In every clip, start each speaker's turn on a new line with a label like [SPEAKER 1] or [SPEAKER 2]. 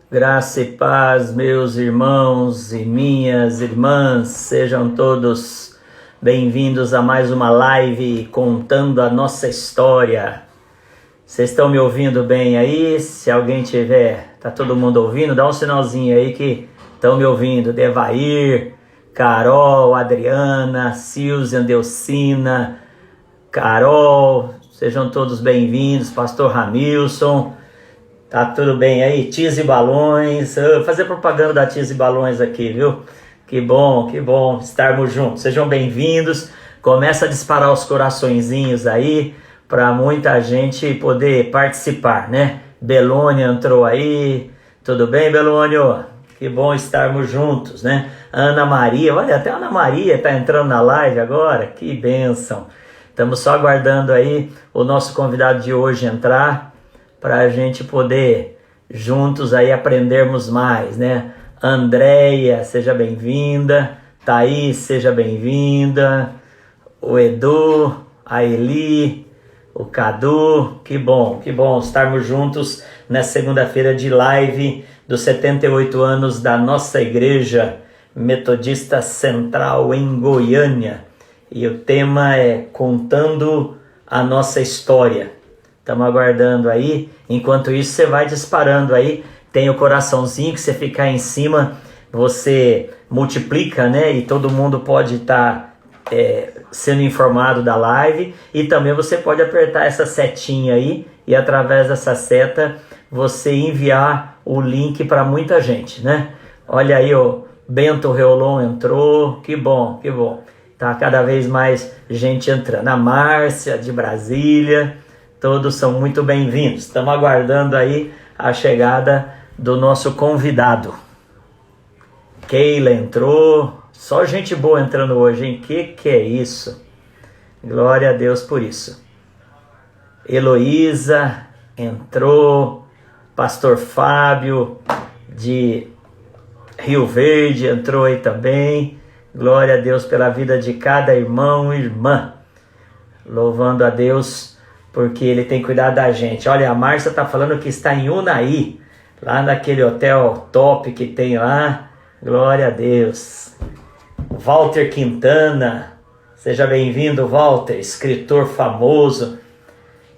[SPEAKER 1] Graça e paz, meus irmãos e minhas irmãs, sejam todos bem-vindos a mais uma live contando a nossa história. Vocês estão me ouvindo bem aí? Se alguém tiver, tá todo mundo ouvindo? Dá um sinalzinho aí que estão me ouvindo. Devair, Carol, Adriana, Silvia, Delcina, Carol, sejam todos bem-vindos. Pastor Ramilson. Tá tudo bem aí? Tiz e Balões. Eu vou fazer propaganda da Tiz e Balões aqui, viu? Que bom estarmos juntos. Sejam bem-vindos. Começa a disparar os coraçõezinhos aí para muita gente poder participar, né? Belônio entrou aí. Tudo bem, Belônio? Que bom estarmos juntos, né? Ana Maria, olha, até a Ana Maria tá entrando na live agora. Que bênção. Estamos só aguardando aí o nosso convidado de hoje entrar, para a gente poder juntos aí aprendermos mais, né? Andréia, seja bem-vinda. Thaís, seja bem-vinda. O Edu, a Eli, o Cadu, que bom estarmos juntos nessa segunda-feira de live dos 78 anos da nossa Igreja Metodista Central em Goiânia. E o tema é Contando a Nossa História. Estamos aguardando aí. Enquanto isso, você vai disparando aí. Tem o coraçãozinho que você ficar em cima, você multiplica, né? E todo mundo pode estar sendo informado da live. E também você pode apertar essa setinha aí e através dessa seta você enviar o link para muita gente, né? Olha aí, o Bento Reolon entrou. Que bom. Tá cada vez mais gente entrando. A Márcia de Brasília. Todos são muito bem-vindos. Estamos aguardando aí a chegada do nosso convidado. Keila entrou. Só gente boa entrando hoje, hein? Que é isso? Glória a Deus por isso. Heloísa entrou. Pastor Fábio de Rio Verde entrou aí também. Glória a Deus pela vida de cada irmão e irmã. Louvando a Deus porque Ele tem cuidado da gente. Olha, a Márcia está falando que está em Unai, lá naquele hotel top que tem lá. Glória a Deus. Walter Quintana, seja bem-vindo, Walter, escritor famoso,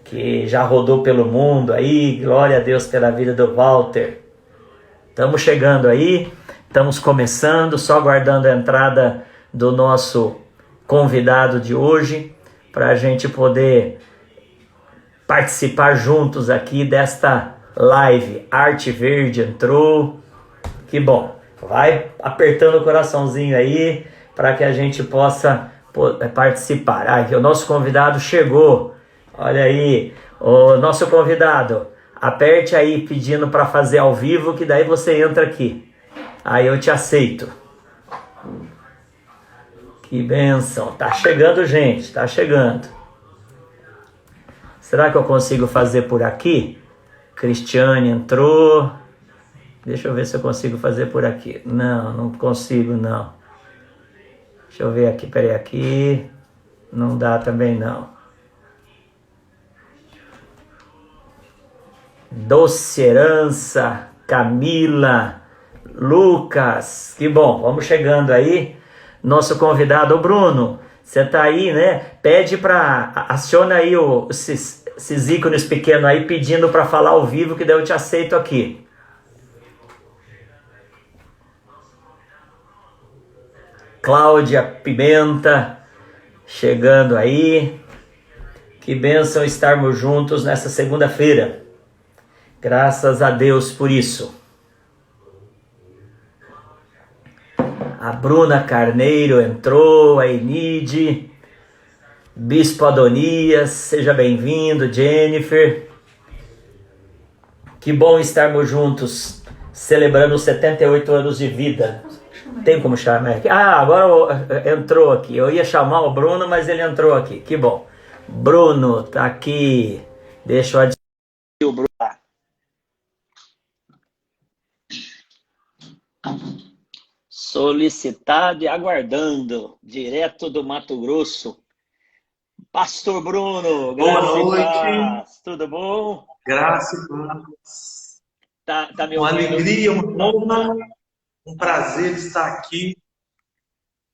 [SPEAKER 1] que já rodou pelo mundo aí. Glória a Deus pela vida do Walter. Estamos chegando aí, estamos começando, só aguardando a entrada do nosso convidado de hoje, para a gente poder participar juntos aqui desta live. Arte Verde entrou, que bom. Vai apertando o coraçãozinho aí para que a gente possa participar. Aqui, o nosso convidado chegou. Olha aí, o nosso convidado. Aperte aí pedindo para fazer ao vivo, que daí você entra aqui. Aí eu te aceito. Que bênção. Tá chegando, gente, tá chegando. Será que eu consigo fazer por aqui? Cristiane entrou. Deixa eu ver se eu consigo fazer por aqui. Não consigo não. Deixa eu ver aqui, peraí, aqui. Não dá também não. Doce Herança, Camila, Lucas. Que bom, vamos chegando aí. Nosso convidado, o Bruno. Você tá aí, né? Pede para... Aciona aí esses ícones pequenos aí, pedindo para falar ao vivo, que daí eu te aceito aqui. Cláudia Pimenta, chegando aí. Que bênção estarmos juntos nessa segunda-feira. Graças a Deus por isso. A Bruna Carneiro entrou, a Enide, Bispo Adonias, seja bem-vindo, Jennifer. Que bom estarmos juntos, celebrando os 78 anos de vida. Tem como chamar aqui? Ah, agora entrou aqui. Eu ia chamar o Bruno, mas ele entrou aqui. Que bom. Bruno, tá aqui. Deixa eu adicionar o Bruno. Solicitado e aguardando, direto do Mato Grosso. Pastor Bruno,
[SPEAKER 2] Boa
[SPEAKER 1] graça e
[SPEAKER 2] noite,
[SPEAKER 1] paz. Tudo bom?
[SPEAKER 2] graça e paz.
[SPEAKER 1] Tá me
[SPEAKER 2] Uma
[SPEAKER 1] ouvindo?
[SPEAKER 2] alegria, uma honra, um prazer estar aqui.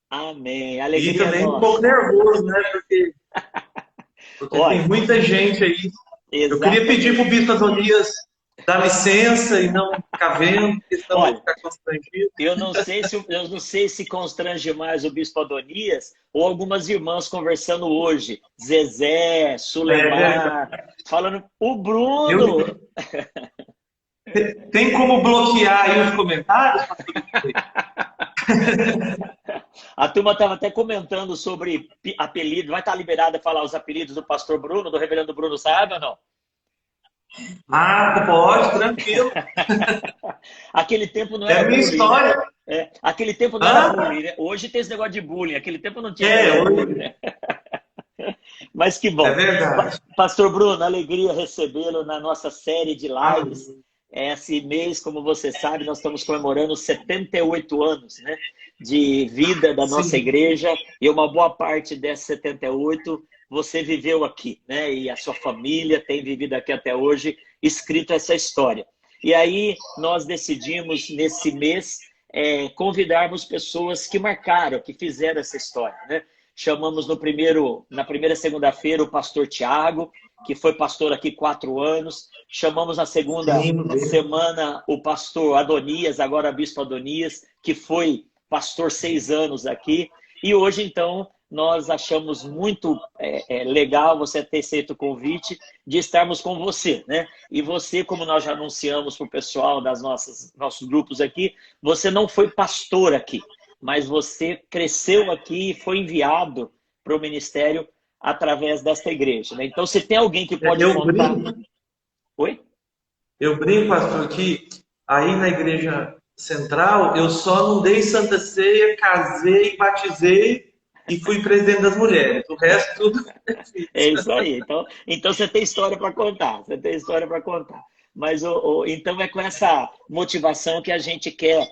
[SPEAKER 1] Amém.
[SPEAKER 2] E
[SPEAKER 1] Alegria
[SPEAKER 2] também um pouco
[SPEAKER 1] nossa.
[SPEAKER 2] nervoso, né? Porque tem
[SPEAKER 1] Olha,
[SPEAKER 2] muita gente aí. Eu queria pedir para o
[SPEAKER 1] exatamente.
[SPEAKER 2] Bispo Adonias dar licença e não ficar vendo, porque senão eu vou
[SPEAKER 1] Olha,
[SPEAKER 2] ficar constrangido.
[SPEAKER 1] eu não sei se constrange mais o Bispo Adonias ou algumas irmãs conversando hoje. Zezé,
[SPEAKER 2] É verdade.
[SPEAKER 1] Sulemar, falando, o
[SPEAKER 2] Eu,
[SPEAKER 1] Bruno.
[SPEAKER 2] tem como bloquear aí os comentários, pastor?
[SPEAKER 1] A turma estava até comentando sobre apelido. Vai estar liberada a falar os apelidos do pastor Bruno, do reverendo Bruno, sabe ou não?
[SPEAKER 2] Ah, pode, tranquilo.
[SPEAKER 1] Aquele tempo não
[SPEAKER 2] É
[SPEAKER 1] era
[SPEAKER 2] a minha
[SPEAKER 1] bullying, né?
[SPEAKER 2] história.
[SPEAKER 1] Aquele tempo não era
[SPEAKER 2] Hã?
[SPEAKER 1] bullying, né? Hoje tem esse negócio de bullying. Aquele tempo não tinha esse
[SPEAKER 2] É,
[SPEAKER 1] negócio de bullying,
[SPEAKER 2] hoje
[SPEAKER 1] né? Mas que
[SPEAKER 2] é
[SPEAKER 1] bom.
[SPEAKER 2] verdade.
[SPEAKER 1] Pastor Bruno, alegria recebê-lo na nossa série de lives.
[SPEAKER 2] Amém.
[SPEAKER 1] Esse mês, como você sabe, nós estamos comemorando 78 anos, né, de vida da nossa
[SPEAKER 2] Sim.
[SPEAKER 1] igreja, e uma boa parte desses 78 você viveu aqui, né? E a sua família tem vivido aqui até hoje, escrito essa história. E aí nós decidimos, nesse mês, convidarmos pessoas que marcaram, que fizeram essa história, né? Chamamos na primeira segunda-feira o pastor Tiago, que foi pastor aqui 4 anos. Chamamos na segunda
[SPEAKER 2] Sim,
[SPEAKER 1] semana o pastor Adonias, agora bispo Adonias, que foi pastor 6 anos aqui. E hoje, então, nós achamos muito legal você ter feito o convite de estarmos com você, né? E você, como nós já anunciamos para o pessoal das nossos grupos aqui, você não foi pastor aqui, mas você cresceu aqui e foi enviado para o ministério através desta igreja, né? Então, se tem alguém que pode
[SPEAKER 2] eu
[SPEAKER 1] contar...
[SPEAKER 2] brinco,
[SPEAKER 1] Oi?
[SPEAKER 2] eu brinco, pastor, que aí na igreja central eu só não dei Santa Ceia, casei, batizei e fui presidente das mulheres. O resto tudo eu
[SPEAKER 1] É
[SPEAKER 2] fiz.
[SPEAKER 1] isso aí. Então você tem história para contar. Você tem história para contar. Mas então é com essa motivação que a gente quer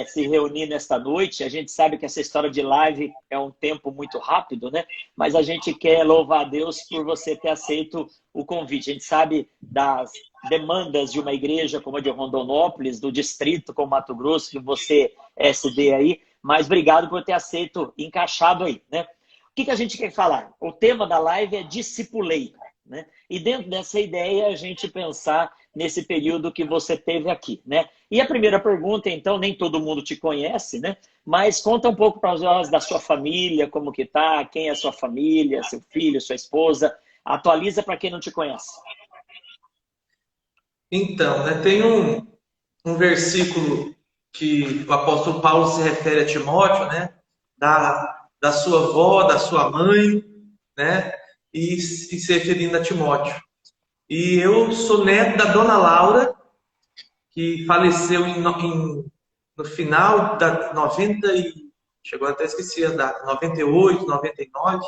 [SPEAKER 1] se reunir nesta noite. A gente sabe que essa história de live é um tempo muito rápido, né? Mas a gente quer louvar a Deus por você ter aceito o convite. A gente sabe das demandas de uma igreja como a de Rondonópolis, do distrito como Mato Grosso, que você é SD aí. Mas obrigado por ter aceito, encaixado aí, né? O que a gente quer falar? O tema da live é discipuleiro, né? E dentro dessa ideia, a gente pensar nesse período que você teve aqui, né? E a primeira pergunta, então, nem todo mundo te conhece, né? Mas conta um pouco para nós da sua família, como que tá, quem é a sua família, seu filho, sua esposa. Atualiza para quem não te conhece.
[SPEAKER 2] Então, né, tem um versículo que o apóstolo Paulo se refere a Timóteo, né? Da sua avó, da sua mãe, né? E se referindo a Timóteo. E eu sou neto da dona Laura, que faleceu no final da 90 e... Chegou até a esquecer a data, 98, 99.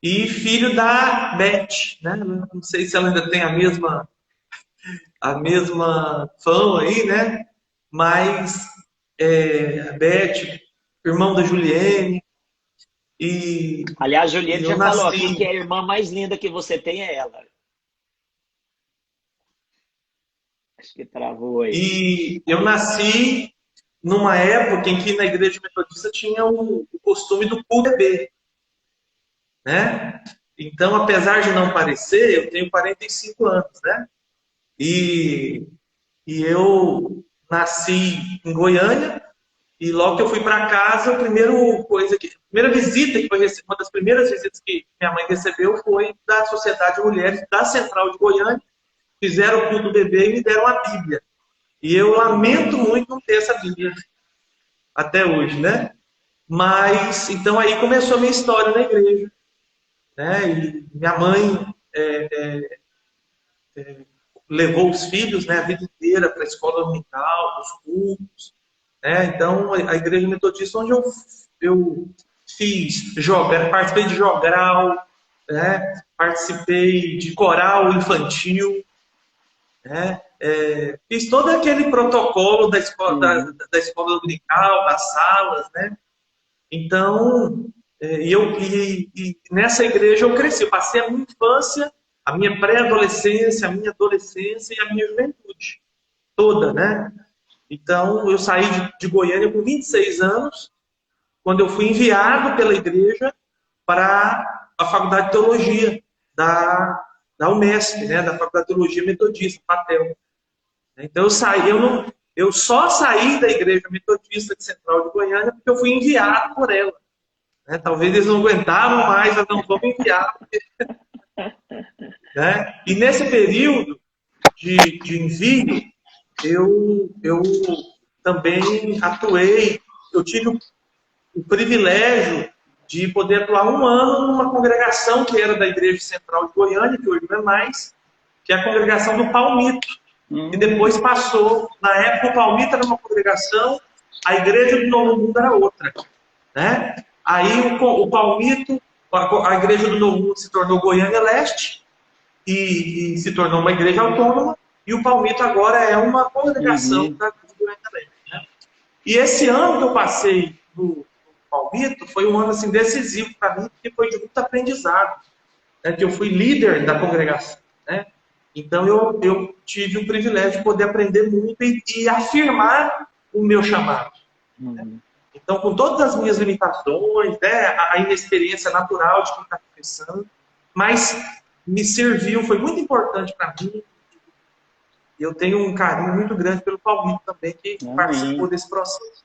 [SPEAKER 2] E filho da Beth, né? Não sei se ela ainda tem a mesma fama aí, né? Mas a Beth, irmão da Juliene,
[SPEAKER 1] Aliás, a
[SPEAKER 2] e
[SPEAKER 1] Juliette
[SPEAKER 2] eu
[SPEAKER 1] já falou aqui que
[SPEAKER 2] nasci.
[SPEAKER 1] a irmã mais linda que você tem é ela. Acho que travou aí.
[SPEAKER 2] E eu nasci numa época em que na igreja metodista tinha o costume do culto bebê, né? Então, apesar de não parecer, eu tenho 45 anos, né? E, e eu nasci em Goiânia. E logo que eu fui para casa, a primeira visita que foi uma das primeiras visitas que minha mãe recebeu foi da Sociedade de Mulheres da Central de Goiânia. Fizeram o culto do bebê e me deram a Bíblia. E eu lamento muito não ter essa Bíblia até hoje, né? Mas então aí começou a minha história na igreja, né? E minha mãe levou os filhos, né, a vida inteira para a escola dominical, os cultos, né? Então a igreja metodista onde eu participei de jogral, né? Participei de coral infantil, né? Fiz todo aquele protocolo da escola,
[SPEAKER 1] Uhum.
[SPEAKER 2] da escola dominical, das salas, né? Então, e nessa igreja eu cresci, eu passei a minha infância, a minha pré-adolescência, a minha adolescência e a minha juventude. toda, né? Então, eu saí de Goiânia com 26 anos, quando eu fui enviado pela igreja para a Faculdade de Teologia da UMESP, né? Da Faculdade de Teologia Metodista, PATEL. Então, eu só saí da Igreja Metodista de Central de Goiânia porque eu fui enviado por ela. Né? Talvez eles não aguentavam mais, mas não vamos enviar. Né? E nesse período de envio, eu também atuei, eu tive o privilégio de poder atuar um ano numa congregação que era da Igreja Central de Goiânia, que hoje não é mais, que é a congregação do Palmito. E depois passou, na época o Palmito era uma congregação, a Igreja do Novo Mundo era outra. Né? Aí o Palmito, a Igreja do Novo Mundo se tornou Goiânia Leste, e se tornou uma igreja autônoma, e o Palmito agora é uma congregação da Goiânia Leste. Né? E esse ano que eu passei no Palmito foi um ano assim, decisivo para mim, porque foi de muito aprendizado. Né? Que eu fui líder da congregação. Né? Então eu tive o privilégio de poder aprender muito e afirmar o meu chamado. Né? Então, com todas as minhas limitações, né, a inexperiência natural de quem está começando, mas me serviu, foi muito importante para mim. Eu tenho um carinho muito grande pelo Palmito também, que participou desse processo.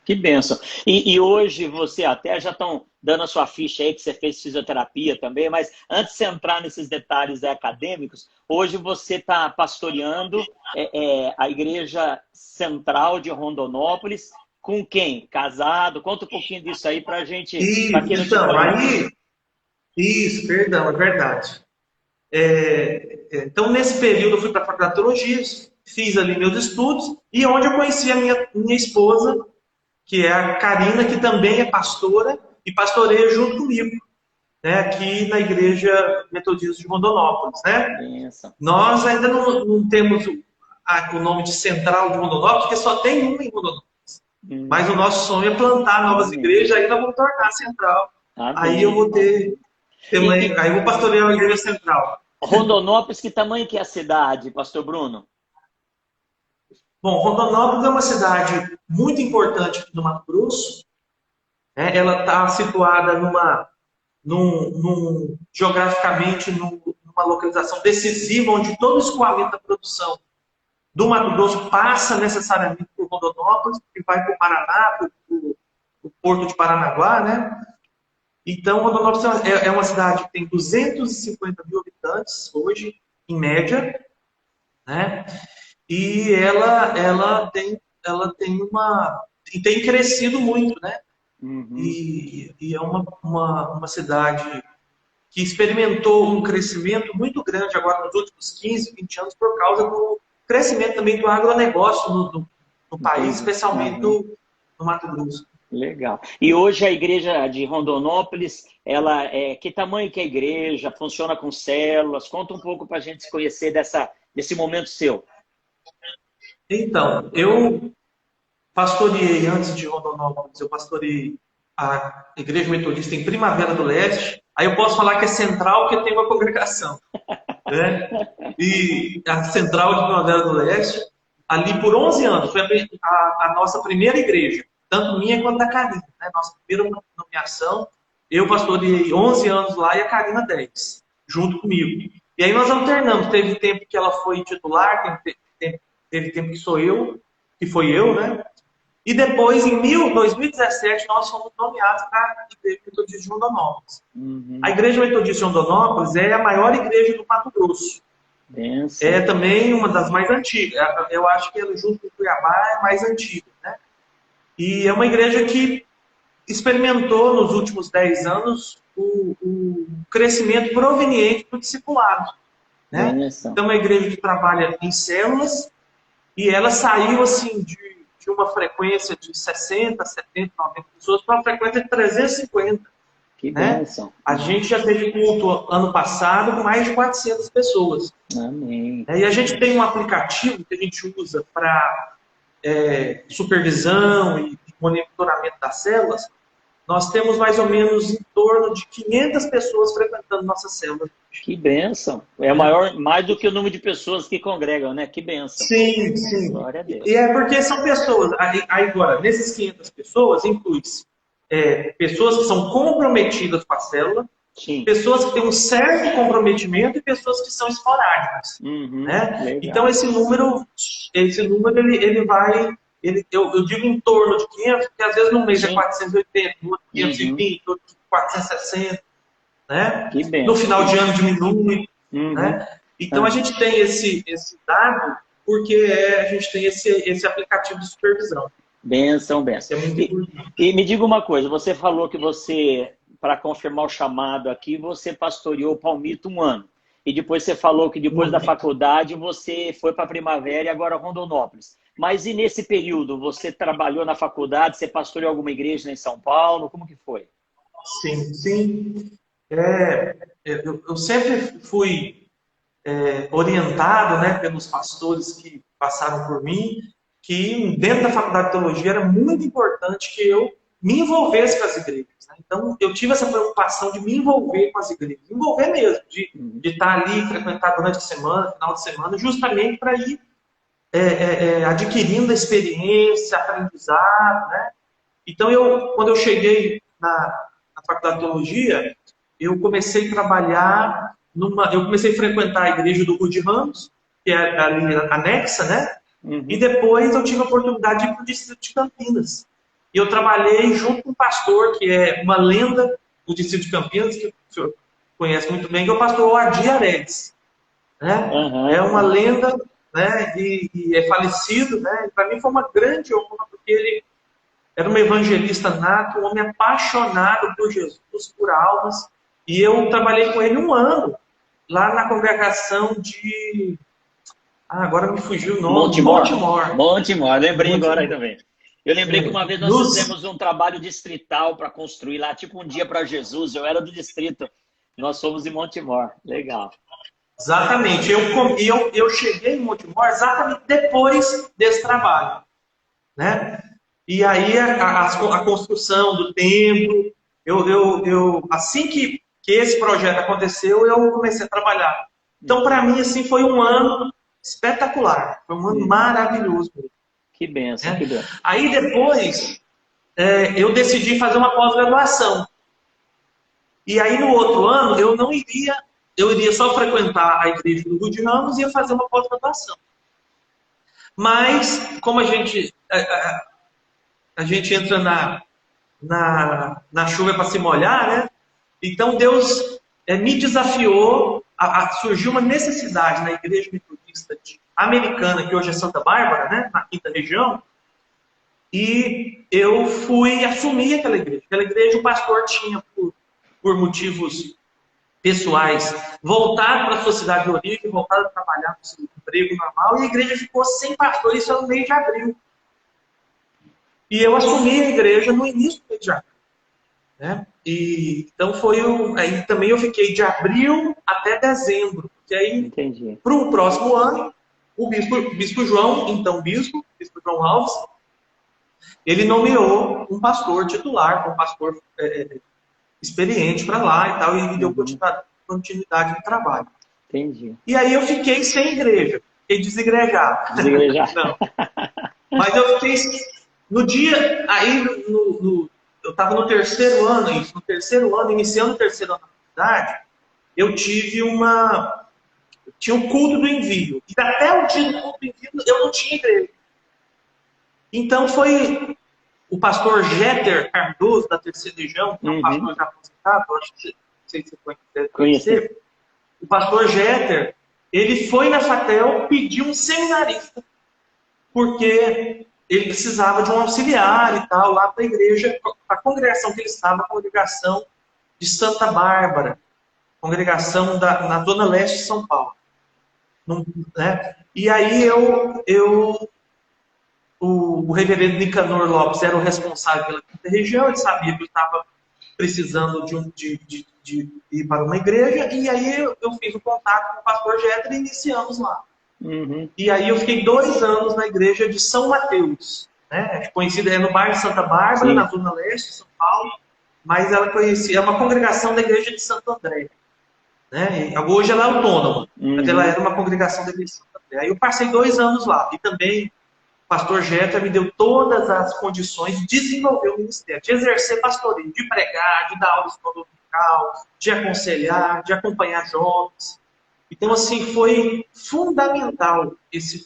[SPEAKER 1] Que bênção. E hoje você até já estão dando a sua ficha aí, que você fez fisioterapia também, mas antes de você entrar nesses detalhes acadêmicos, hoje você está pastoreando a Igreja Central de Rondonópolis. Com quem? Casado? Conta um pouquinho disso aí para a gente...
[SPEAKER 2] Isso, perdão, é verdade. Então, nesse período, eu fui para a Faculdade de Teologia, fiz ali meus estudos, e onde eu conheci a minha esposa, que é a Karina, que também é pastora, e pastoreia junto comigo, né, aqui na Igreja Metodista de Rondonópolis. Né? Nós ainda não temos o nome de Central de Rondonópolis, porque só tem uma em Rondonópolis. Mas o nosso sonho é plantar novas igrejas, aí nós vamos tornar central. Aí eu vou aí eu vou pastorear a igreja central.
[SPEAKER 1] Rondonópolis, que tamanho que é a cidade, pastor Bruno?
[SPEAKER 2] Bom, Rondonópolis é uma cidade muito importante do Mato Grosso. Né? Ela está situada geograficamente numa localização decisiva, onde todo o escoamento da produção do Mato Grosso passa necessariamente por Rondonópolis, que vai para o Paraná, para o Porto de Paranaguá, né? Então, Rondonópolis é uma cidade que tem 250 mil habitantes hoje, em média, né? E ela tem crescido muito, né? E é uma cidade que experimentou um crescimento muito grande agora nos últimos 15, 20 anos por causa do crescimento também do agronegócio no país, especialmente no Mato Grosso.
[SPEAKER 1] Legal. E hoje a igreja de Rondonópolis, ela que tamanho que é a igreja? Funciona com células? Conta um pouco para a gente se conhecer desse momento seu.
[SPEAKER 2] Então, eu pastoreei, antes de Rondonópolis, eu pastoreei a Igreja Metodista em Primavera do Leste. Aí eu posso falar que é central, porque tem uma congregação. Né? E a Central de Primavera do Leste, ali por 11 anos, foi a nossa primeira igreja, tanto minha quanto da Karina. Né? Nossa primeira nomeação, eu pastoreei 11 anos lá e a Karina 10, junto comigo. E aí nós alternamos, teve tempo que ela foi titular, teve tempo que foi eu, né? E depois, em 2017, nós fomos nomeados para a Igreja Metodista de Rondonópolis. A Igreja Metodista de Rondonópolis é a maior igreja do Mato Grosso. É também uma das mais antigas. Eu acho que ela, junto com Cuiabá, é mais antiga. Né? E é uma igreja que experimentou, nos últimos 10 anos, o crescimento proveniente do discipulado. Né? Então, é uma igreja que trabalha em células, e ela saiu assim de uma frequência de 60, 70, 90 pessoas para uma frequência de 350.
[SPEAKER 1] Que bênção.
[SPEAKER 2] Né? A gente já teve culto ano passado com mais de 400 pessoas.
[SPEAKER 1] Amém.
[SPEAKER 2] E a gente tem um aplicativo que a gente usa para supervisão e monitoramento das células, nós temos mais ou menos em torno de 500 pessoas frequentando nossa célula.
[SPEAKER 1] Que bênção. É maior, mais do que o número de pessoas que congregam, né? Que bênção.
[SPEAKER 2] Sim, sim.
[SPEAKER 1] Glória a Deus.
[SPEAKER 2] E é porque são pessoas, aí agora, nessas 500 pessoas, inclui-se pessoas que são comprometidas com a célula, sim, pessoas que têm um certo comprometimento e pessoas que são esporádicas. Né? Então, esse número ele vai... eu digo em torno de 500, porque às vezes no mês é 480, no outro 520, no outro 460. Né? No final de ano diminui. Né? Então, a gente tem esse dado porque a gente tem esse aplicativo de supervisão.
[SPEAKER 1] Benção, benção. E me diga uma coisa, você falou que você, para confirmar o chamado aqui, você pastoreou Palmito 1 ano. E depois você falou que depois da faculdade você foi para Primavera e agora Rondonópolis. Mas e nesse período, você trabalhou na faculdade, você pastoreou alguma igreja em São Paulo? Como que foi?
[SPEAKER 2] Sim, sim. Eu sempre fui orientado, né, pelos pastores que passaram por mim, que dentro da faculdade de teologia era muito importante que eu me envolvesse com as igrejas. Né? Então, eu tive essa preocupação de me envolver com as igrejas. Me envolver mesmo, de estar ali, frequentar durante a semana, final de semana, justamente para ir adquirindo experiência, aprendizado. Né? Então, quando eu cheguei na faculdade de teologia, eu comecei a trabalhar eu comecei a frequentar a igreja do Rude Ramos, que é ali anexa, né? E depois eu tive a oportunidade de ir para o distrito de Campinas. E eu trabalhei junto com um pastor, que é uma lenda do distrito de Campinas, que o senhor conhece muito bem, que é o pastor Adi Aredes. Né? É uma lenda, né? E é falecido, né? Para mim foi uma grande honra, porque ele era um evangelista nato, um homem apaixonado por Jesus, por almas. E eu trabalhei com ele 1 ano, lá na congregação de... agora me fugiu o nome.
[SPEAKER 1] Montemor, lembrei agora aí também. Eu lembrei que uma vez nós fizemos um trabalho distrital para construir lá, tipo um dia para Jesus. Eu era do distrito, nós fomos em Montemor. Legal.
[SPEAKER 2] Exatamente. Eu cheguei em Montemor exatamente depois desse trabalho. Né? E aí a construção do templo, assim que esse projeto aconteceu, eu comecei a trabalhar. Então, para mim, assim, foi um ano espetacular. Foi um ano maravilhoso.
[SPEAKER 1] Que benção, que benção.
[SPEAKER 2] Aí depois, eu decidi fazer uma pós-graduação. E aí no outro ano, eu iria só frequentar a igreja do Rude Ramos e ia fazer uma pós-graduação. Mas, como a gente entra na chuva para se molhar, né? Então Deus me desafiou, surgiu uma necessidade na igreja metodista americana, que hoje é Santa Bárbara, né? Na 5ª região, e eu fui assumir aquela igreja. Aquela igreja o pastor tinha, por motivos pessoais, voltado para a sua cidade de origem, voltado a trabalhar no seu emprego normal, e a igreja ficou sem pastor, isso no mês de abril. E eu assumi a igreja no início do mês de abril. Né? E, então aí também eu fiquei de abril até dezembro. E aí, para o próximo ano, o bispo João, então bispo João Alves, ele nomeou um pastor titular, um pastor experiente para lá e tal, e me deu continuidade no trabalho.
[SPEAKER 1] Entendi.
[SPEAKER 2] E aí eu fiquei sem igreja, fiquei desigrejado. Não. Mas eu fiquei no dia, aí eu estava no 3º ano, iniciando o 3º ano da faculdade, eu tinha um culto do envio. E até o dia do culto do envio eu não tinha igreja. Então foi o pastor Jeter Cardoso, da 3ª região, que é um pastor já aposentado, acho que não sei se você deve conhecer. O pastor Jeter, ele foi na FATEL pedir um seminarista, porque ele precisava de um auxiliar e tal, lá para a igreja, a congregação que ele estava, a congregação de Santa Bárbara, congregação na zona leste de São Paulo. Né? E aí o reverendo Nicanor Lopes era o responsável pela 5ª região, ele sabia que eu estava precisando de ir para uma igreja, e aí eu fiz o contato com o pastor Jeter e iniciamos lá. E aí eu fiquei 2 anos na igreja de São Mateus, né? Conhecida no bairro de Santa Bárbara, na zona leste de São Paulo. mas ela conhecia, é uma congregação da igreja de Santo André, né? Hoje ela é autônoma, mas ela era uma congregação da igreja de Santo André. Aí eu passei 2 anos lá, e também o pastor Jeter me deu todas as condições de desenvolver o ministério, de exercer pastoreio, de pregar, de dar aula de escola dominical, de aconselhar, de acompanhar jovens. Então, assim, foi fundamental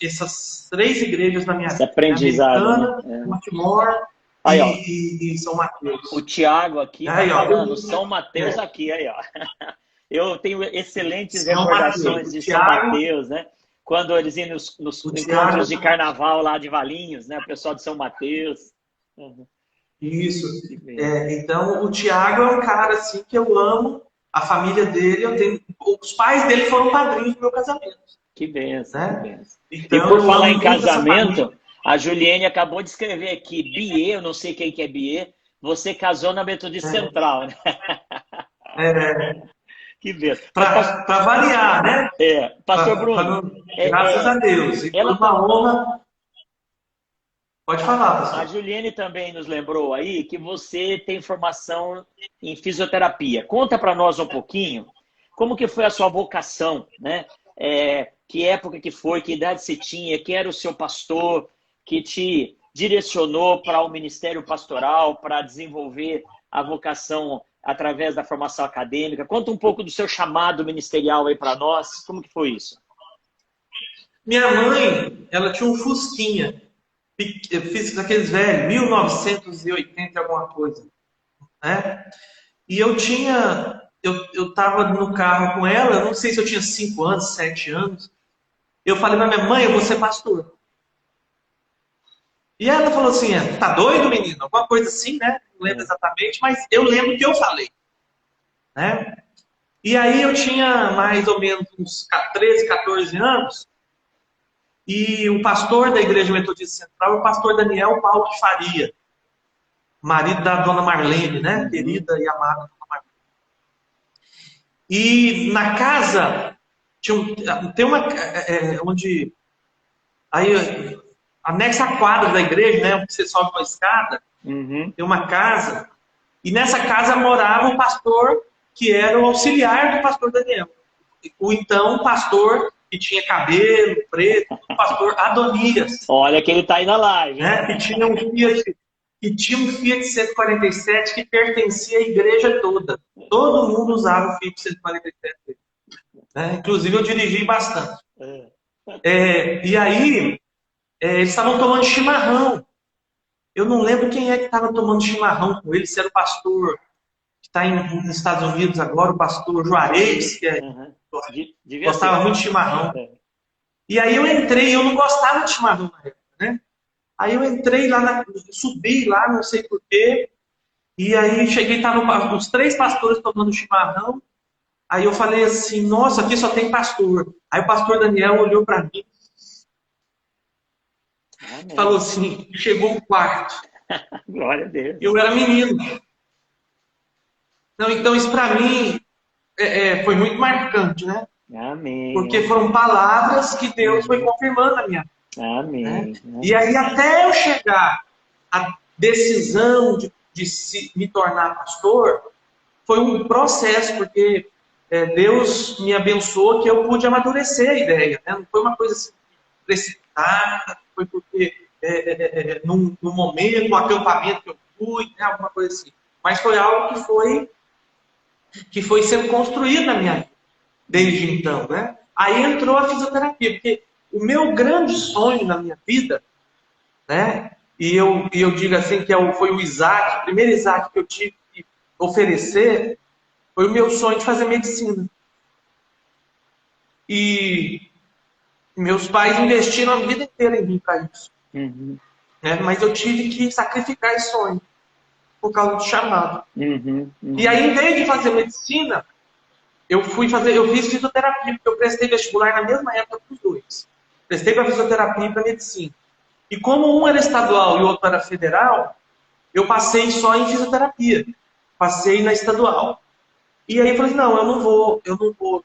[SPEAKER 2] essas 3 igrejas na minha
[SPEAKER 1] Esse
[SPEAKER 2] vida,
[SPEAKER 1] aprendizado,
[SPEAKER 2] Americana,
[SPEAKER 1] né?
[SPEAKER 2] Baltimore
[SPEAKER 1] Aí, ó,
[SPEAKER 2] e São Mateus.
[SPEAKER 1] o Tiago aqui tá
[SPEAKER 2] Aí, ó,
[SPEAKER 1] falando, São Mateus aqui, aí, ó. Eu tenho excelentes
[SPEAKER 2] São
[SPEAKER 1] recordações
[SPEAKER 2] Mateus.
[SPEAKER 1] de São Mateus, né? Quando eles iam nos encontros de carnaval lá de Valinhos, né? O pessoal de São Mateus. Uhum.
[SPEAKER 2] Isso. Então, o Tiago é um cara assim que eu amo, a família dele, os pais dele foram padrinhos do meu casamento.
[SPEAKER 1] Que benção,
[SPEAKER 2] Né?
[SPEAKER 1] que benção.
[SPEAKER 2] Então,
[SPEAKER 1] E por
[SPEAKER 2] eu
[SPEAKER 1] falar
[SPEAKER 2] amo
[SPEAKER 1] em
[SPEAKER 2] muito essa
[SPEAKER 1] casamento,
[SPEAKER 2] família.
[SPEAKER 1] a Juliene acabou de escrever aqui, Biê, eu não sei quem que é Biê, você casou na Metodista Central, né? Que benção.
[SPEAKER 2] Para variar, né?
[SPEAKER 1] Pastor Bruno,
[SPEAKER 2] Graças a Deus. E foi uma honra. Pode falar, pastor.
[SPEAKER 1] A Juliene também nos lembrou aí que você tem formação em fisioterapia. Conta para nós um pouquinho como que foi a sua vocação, né? Que época que foi, que idade você tinha, quem era o seu pastor que te direcionou para o ministério pastoral, para desenvolver a vocação através da formação acadêmica. Conta um pouco do seu chamado ministerial aí para nós. Como que foi isso?
[SPEAKER 2] Minha mãe, ela tinha um Fusquinha. Eu fiz aqueles velhos, 1980 alguma coisa. Né? E eu estava no carro com ela, não sei se eu tinha 5 anos, 7 anos. Eu falei para minha mãe, eu vou ser pastor. E ela falou assim, tá doido, menino? Alguma coisa assim, né? Não lembro exatamente, mas eu lembro que eu falei. Né? E aí eu tinha mais ou menos uns 13, 14 anos, e o pastor da Igreja Metodista Central é o pastor Daniel Paulo de Faria, marido da dona Marlene, né? Querida e amada dona Marlene. E na casa, tem uma... onde... Aí, anexa à quadra da igreja, né? Onde você sobe uma escada, tem uma casa. E nessa casa morava o pastor que era o auxiliar do pastor Daniel. O então pastor que tinha cabelo preto, o pastor Adonias.
[SPEAKER 1] Olha que ele está aí na live.
[SPEAKER 2] Né? Que tinha um Fiat 147 que pertencia à igreja toda. Todo mundo usava o Fiat 147. Né? Inclusive eu dirigi bastante. E aí, eles estavam tomando chimarrão. Eu não lembro quem é que estava tomando chimarrão com ele, se era o pastor que está nos Estados Unidos agora, o pastor Juarez, que gostava muito de chimarrão. E aí eu entrei, eu não gostava de chimarrão na época, né? Aí eu entrei lá, subi lá, não sei porquê, e aí cheguei, estavam os 3 pastores tomando chimarrão, aí eu falei assim, nossa, aqui só tem pastor. Aí o pastor Daniel olhou para mim, falou assim, chegou o quarto.
[SPEAKER 1] Glória a Deus.
[SPEAKER 2] Eu era menino. Não, então isso para mim foi muito marcante, né?
[SPEAKER 1] Amém.
[SPEAKER 2] Porque foram palavras que Deus foi confirmando na minha vida.
[SPEAKER 1] Amém.
[SPEAKER 2] Né? E aí até eu chegar à decisão de me tornar pastor, foi um processo, porque Deus me abençoou que eu pude amadurecer a ideia. Né? Não foi uma coisa assim, precipitada, foi porque num momento, um acampamento que eu fui, né? Alguma coisa assim. Mas foi algo que foi sendo construído na minha vida, desde então. Né? Aí entrou a fisioterapia, porque o meu grande sonho na minha vida, né? E eu digo assim, que foi o Isaac, o primeiro Isaac que eu tive que oferecer, foi o meu sonho de fazer medicina. E meus pais investiram a vida inteira em mim para isso. Né? Mas eu tive que sacrificar esse sonho, por causa do chamado. E aí, em vez de fazer medicina, eu fiz fisioterapia, porque eu prestei vestibular na mesma época dos dois. Prestei para fisioterapia e para medicina. E como um era estadual e o outro era federal, eu passei só em fisioterapia. Passei na estadual. E aí eu falei, não, eu não vou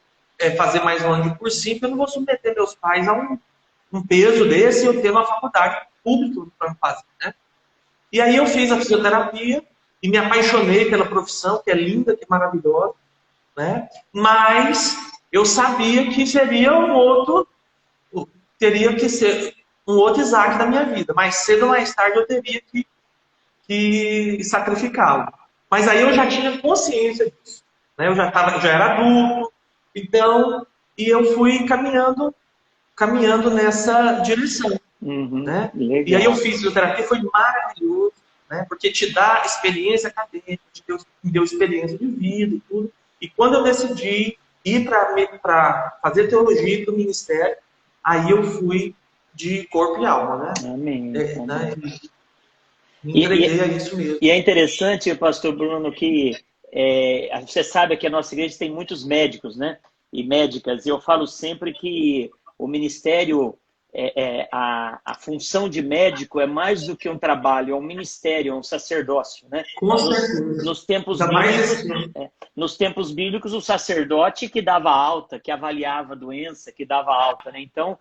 [SPEAKER 2] fazer mais um ano de cursinho, porque eu não vou submeter meus pais a um peso desse e eu ter uma faculdade pública para fazer. Né? E aí eu fiz a fisioterapia e me apaixonei pela profissão, que é linda, que é maravilhosa, né? Mas eu sabia que seria teria que ser um outro Isaac da minha vida. Mais cedo ou mais tarde eu teria que sacrificá-lo. Mas aí eu já tinha consciência disso, né? Já era adulto, então, e eu fui caminhando nessa direção, né? E aí eu fiz fisioterapia, foi maravilhoso, né? Porque te dá experiência acadêmica, me deu experiência de vida e tudo. E quando eu decidi ir para fazer teologia para o ministério, aí eu fui de corpo e alma, né?
[SPEAKER 1] Amém.
[SPEAKER 2] Né? Me entreguei a isso mesmo.
[SPEAKER 1] E é interessante, pastor Bruno, que você sabe que a nossa igreja tem muitos médicos, né? E médicas. E eu falo sempre que o ministério, a função de médico é mais do que um trabalho, é um ministério, é um sacerdócio, né?
[SPEAKER 2] Com certeza.
[SPEAKER 1] Nos tempos bíblicos, o sacerdote que dava alta, que avaliava a doença, que dava alta, né? Então,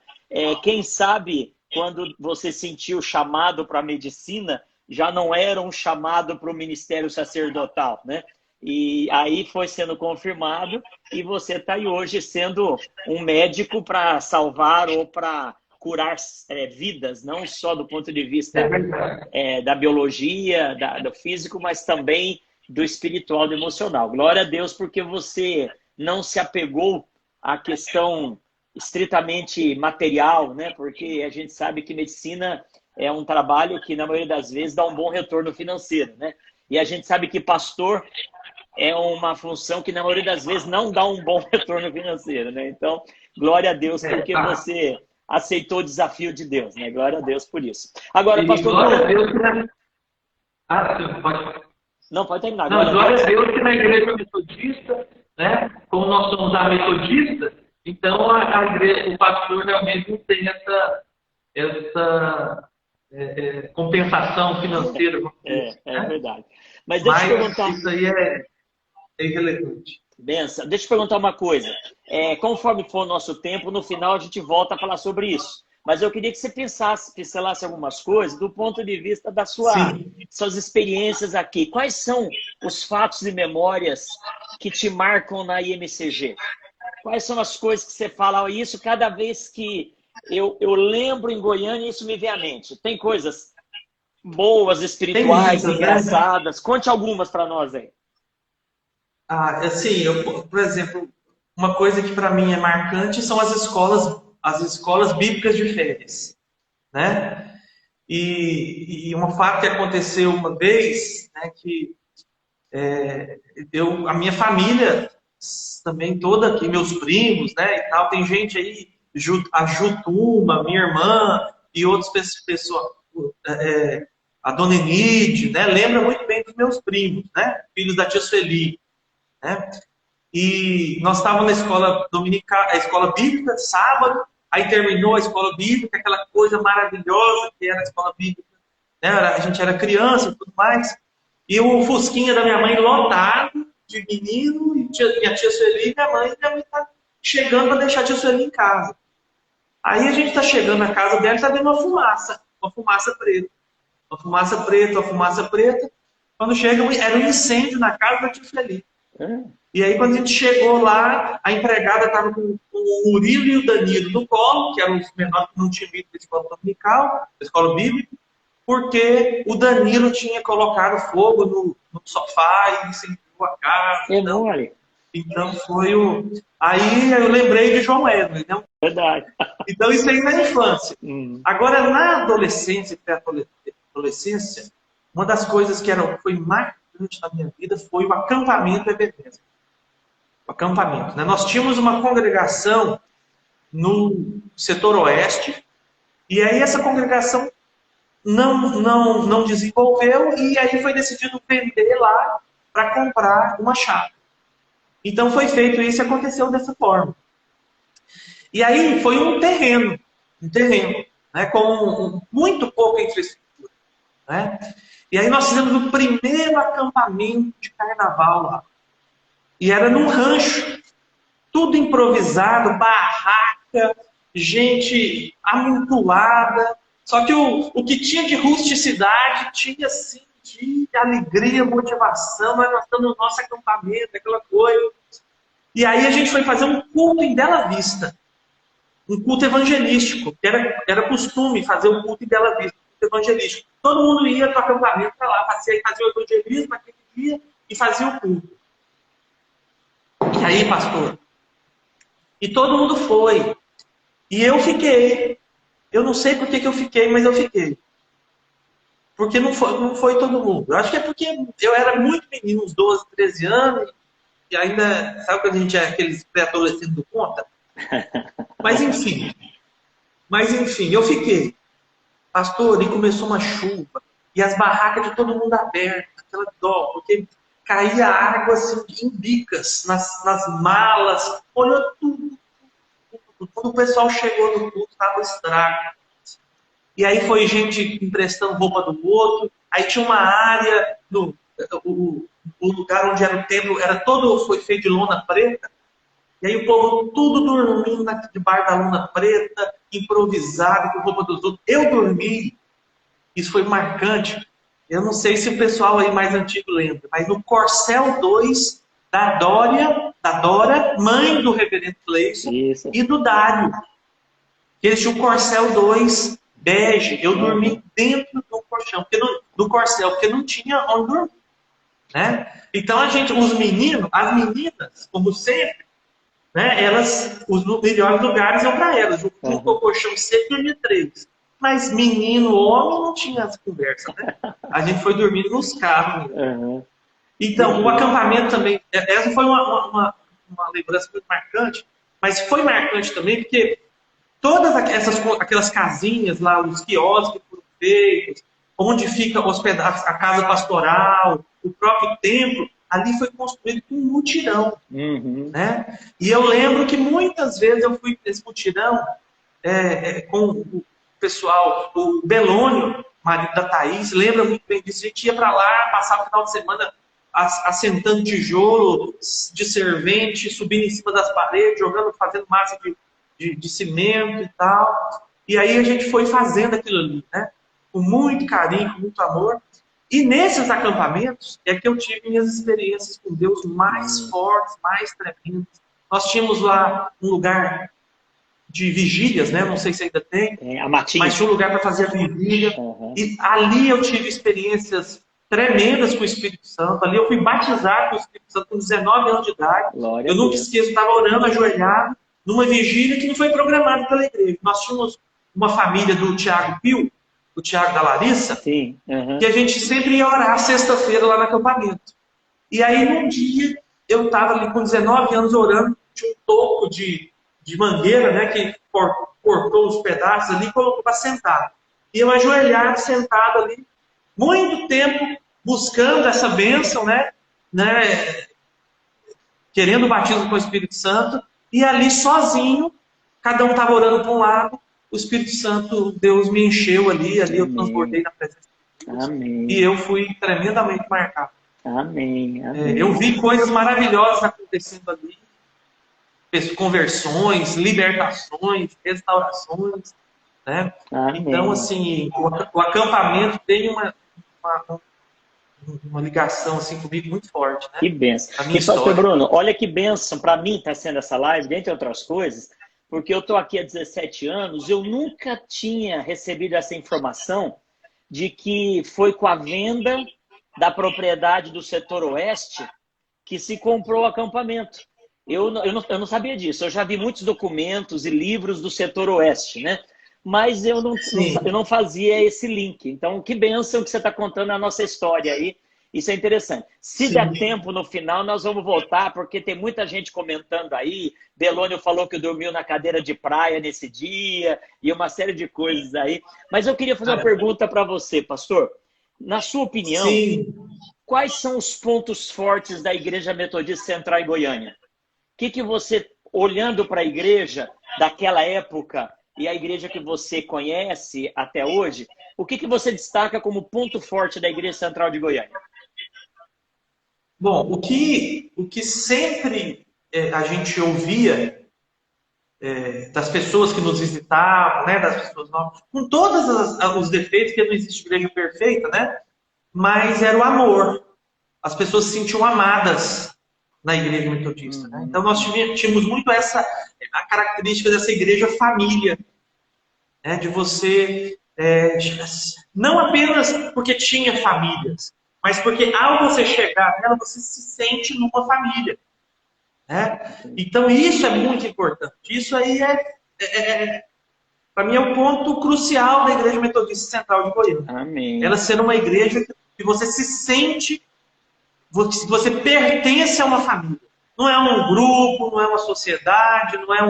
[SPEAKER 1] quem sabe, quando você sentiu o chamado para a medicina, já não era um chamado para o ministério sacerdotal, né? E aí foi sendo confirmado e você está aí hoje sendo um médico para salvar ou para curar vidas, não só do ponto de vista da biologia, do físico, mas também do espiritual, do emocional. Glória a Deus, porque você não se apegou à questão estritamente material, né? Porque a gente sabe que medicina é um trabalho que, na maioria das vezes, dá um bom retorno financeiro, né? E a gente sabe que pastor é uma função que, na maioria das vezes, não dá um bom retorno financeiro, né? Então, glória a Deus, porque você aceitou o desafio de Deus, né? Glória a Deus por isso. Agora, pastor...
[SPEAKER 2] Glória a Deus, né? Pode...
[SPEAKER 1] Não, pode terminar.
[SPEAKER 2] Glória a Deus que na igreja metodista, né? Como nós somos a metodista, então o pastor realmente não tem essa compensação financeira.
[SPEAKER 1] É verdade. Mas deixa eu perguntar...
[SPEAKER 2] Isso aí é irrelevante.
[SPEAKER 1] Benção. Deixa eu perguntar uma coisa. Conforme for o nosso tempo, no final a gente volta a falar sobre isso. Mas eu queria que você pincelasse algumas coisas do ponto de vista das suas experiências aqui. Quais são os fatos e memórias que te marcam na IMCG? Quais são as coisas que você fala? Isso cada vez que eu lembro em Goiânia, isso me vem à mente. Tem coisas boas, espirituais, engraçadas. Conte algumas para nós aí.
[SPEAKER 2] Assim, por exemplo, uma coisa que para mim é marcante são as escolas bíblicas de férias, né? E um fato que aconteceu uma vez, né, que a minha família também toda aqui, meus primos, né, e tal, tem gente aí, a Jutuma, minha irmã e outras pessoas, a Dona Enide, né, lembra muito bem dos meus primos, né, filhos da tia Sueli, né? E nós estávamos na escola dominical, a escola bíblica, sábado, aí terminou a escola bíblica, aquela coisa maravilhosa que era a escola bíblica, né? A gente era criança e tudo mais, e o fusquinha da minha mãe lotado de menino, e minha tia Sueli e minha mãe está chegando para deixar a tia Sueli em casa. Aí a gente está chegando na casa dela e está vendo uma fumaça preta. Uma fumaça preta. Quando chega, era um incêndio na casa da tia Sueli. E aí, quando a gente chegou lá, a empregada estava com o Murilo e o Danilo no colo, que eram os menores que não tinham ido para a escola dominical, da escola bíblica, porque o Danilo tinha colocado fogo no sofá e incendiou a casa. Então foi o... Aí eu lembrei de João Wesley, né?
[SPEAKER 1] Verdade.
[SPEAKER 2] Então isso aí na infância. Agora, na adolescência e pré-adolescência, uma das coisas que foi marcante na minha vida foi o acampamento Ebenezer. O acampamento, né? Nós tínhamos uma congregação no setor oeste, e aí essa congregação não desenvolveu, e aí foi decidido vender lá para comprar uma chácara. Então foi feito isso e aconteceu dessa forma. E aí foi um terreno, né, com muito pouca infraestrutura, né? E aí nós fizemos o primeiro acampamento de carnaval lá. E era num rancho, tudo improvisado, barraca, gente amontoada. Só que o que tinha de rusticidade tinha, assim, de alegria, motivação, nós estamos no nosso acampamento, aquela coisa. E aí a gente foi fazer um culto em Bela Vista, um culto evangelístico, que era costume fazer um culto em Bela Vista, um culto evangelístico. Todo mundo ia para o acampamento para lá, fazia o evangelismo naquele dia e fazia o culto. E aí, pastor? E todo mundo foi. E eu fiquei. Eu não sei por que eu fiquei, mas eu fiquei. Porque não foi todo mundo. Eu acho que é porque eu era muito menino, uns 12, 13 anos, e ainda, sabe quando a gente é aqueles pré-adolescentes do conta? Mas enfim, eu fiquei. Pastor, e começou uma chuva, e as barracas de todo mundo abertas, aquela dó, porque caía água assim, em bicas, nas malas, olhou tudo. Quando o pessoal chegou no culto, estava o estrago. E aí foi gente emprestando roupa do outro. Aí tinha uma área, o lugar onde era o templo, foi feito de lona preta. E aí o povo tudo dormindo debaixo da lona preta, improvisado, com roupa dos outros. Eu dormi. Isso foi marcante. Eu não sei se o pessoal aí mais antigo lembra, mas no Corcel 2 da Dora, mãe do reverendo Cleison, e do Dário. Eles tinham o Corcel 2 bege. Eu dormi dentro do colchão, do Corcel, porque não tinha onde dormir. Né? Então os meninos, as meninas, como sempre, né, os melhores lugares iam para elas. O colchão seco dormia 3. Mas menino, homem, não tinha essa conversa. Né? A gente foi dormir nos carros. Então, o acampamento também, essa foi uma lembrança muito marcante, mas foi marcante também porque todas aquelas casinhas lá, os quiosques que foram feitos, onde fica a casa pastoral, o próprio templo, ali foi construído com um mutirão. Né? E eu lembro que muitas vezes eu fui nesse mutirão com o pessoal, o Belônio, marido da Thaís, lembra muito bem disso. A gente ia para lá, passava o final de semana assentando tijolo de servente, subindo em cima das paredes, fazendo massa de cimento e tal. E aí a gente foi fazendo aquilo ali, né? Com muito carinho, com muito amor. E nesses acampamentos é que eu tive minhas experiências com Deus mais fortes, mais tremendas. Nós tínhamos lá um lugar de vigílias, né? Não sei se ainda tem. Mas tinha um lugar para fazer a vigília. E ali eu tive experiências tremendas com o Espírito Santo. Ali eu fui batizado com o Espírito Santo com 19 anos de idade. Eu nunca esqueço, estava orando ajoelhado numa vigília que não foi programada pela igreja. Nós tínhamos uma família do Tiago Pio, o Tiago da Larissa, que a gente sempre ia orar sexta-feira lá no acampamento. E aí, num dia, eu estava ali com 19 anos orando, tinha um toco de mangueira, né, que cortou os pedaços ali e colocou para sentar. E eu ajoelhado, sentado ali, muito tempo buscando essa bênção, né, querendo o batismo com o Espírito Santo, e ali sozinho, cada um estava orando para um lado, o Espírito Santo, Deus me encheu ali eu transbordei na presença de Deus. E eu fui tremendamente marcado. Eu vi coisas maravilhosas acontecendo ali. Conversões, libertações, restaurações. Né? Então, assim, o acampamento tem uma ligação assim, comigo muito forte. Né?
[SPEAKER 1] Que bênção. E, pastor Bruno, olha que bênção para mim está sendo essa live, dentre outras coisas, porque eu estou aqui há 17 anos, eu nunca tinha recebido essa informação de que foi com a venda da propriedade do setor oeste que se comprou o acampamento. Eu não sabia disso. Eu já vi muitos documentos e livros do setor oeste, né? Mas eu não fazia esse link. Então, que bênção que você está contando a nossa história aí. Isso é interessante. Se der tempo no final, nós vamos voltar, porque tem muita gente comentando aí. Belônio falou que dormiu na cadeira de praia nesse dia e uma série de coisas aí. Mas eu queria fazer uma pergunta para você, pastor. Na sua opinião, quais são os pontos fortes da Igreja Metodista Central em Goiânia? O que você, olhando para a igreja daquela época e a igreja que você conhece até hoje, o que você destaca como ponto forte da Igreja Central de Goiânia?
[SPEAKER 2] Bom, o que sempre a gente ouvia das pessoas que nos visitavam, né, das pessoas novas, com todos os defeitos, que não existe igreja perfeita, né? mas era o amor. As pessoas se sentiam amadas na igreja metodista. Né? Então nós tínhamos muito a característica dessa igreja família, né? De você, não apenas porque tinha famílias, mas porque ao você chegar nela, você se sente numa família. Né? Então isso é muito importante. Isso aí para mim é o ponto crucial da Igreja Metodista Central de Goiânia.
[SPEAKER 1] Amém.
[SPEAKER 2] Ela ser uma igreja que você se sente, você pertence a uma família. Não é um grupo, não é uma sociedade, não é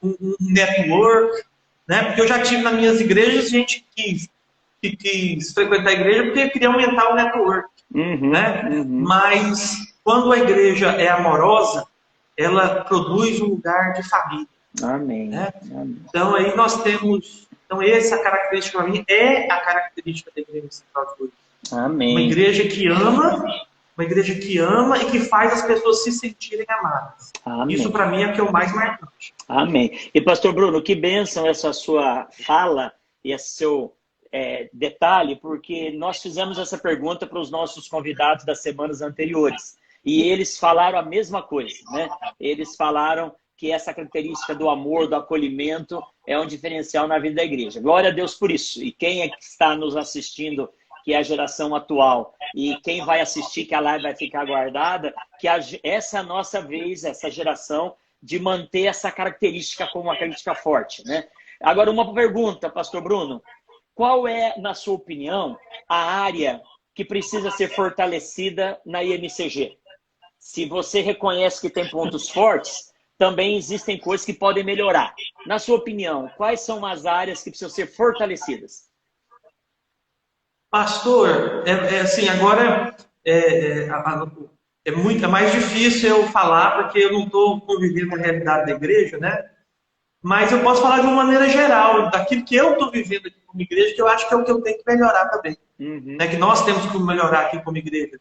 [SPEAKER 2] um network. Né? Porque eu já tive nas minhas igrejas gente que quis frequentar a igreja porque queria aumentar o network. Né? Mas quando a igreja é amorosa, ela produz um lugar de família.
[SPEAKER 1] Amém.
[SPEAKER 2] Né?
[SPEAKER 1] Amém.
[SPEAKER 2] Então aí nós temos... Então essa característica para mim é a característica da Igreja Central de Goiânia.
[SPEAKER 1] Amém.
[SPEAKER 2] Uma igreja que ama e que faz as pessoas se sentirem amadas.
[SPEAKER 1] Amém.
[SPEAKER 2] Isso para mim é o que é o mais marcante.
[SPEAKER 1] Amém. E pastor Bruno, que bênção essa sua fala e esse seu detalhe, porque nós fizemos essa pergunta para os nossos convidados das semanas anteriores. E eles falaram a mesma coisa, né? Eles falaram que essa característica do amor, do acolhimento, é um diferencial na vida da igreja. Glória a Deus por isso. E quem é que está nos assistindo, que é a geração atual, e quem vai assistir, que a live vai ficar guardada, que essa é a nossa vez, essa geração, de manter essa característica como uma característica forte, né? Agora, uma pergunta, pastor Bruno. Qual é, na sua opinião, a área que precisa ser fortalecida na IMCG? Se você reconhece que tem pontos fortes, também existem coisas que podem melhorar. Na sua opinião, quais são as áreas que precisam ser fortalecidas?
[SPEAKER 2] Pastor, assim, agora é mais difícil eu falar porque eu não estou convivendo com a realidade da igreja, né? Mas eu posso falar de uma maneira geral, daquilo que eu estou vivendo aqui como igreja, que eu acho que é o que eu tenho que melhorar também. Né? Que nós temos que melhorar aqui como igreja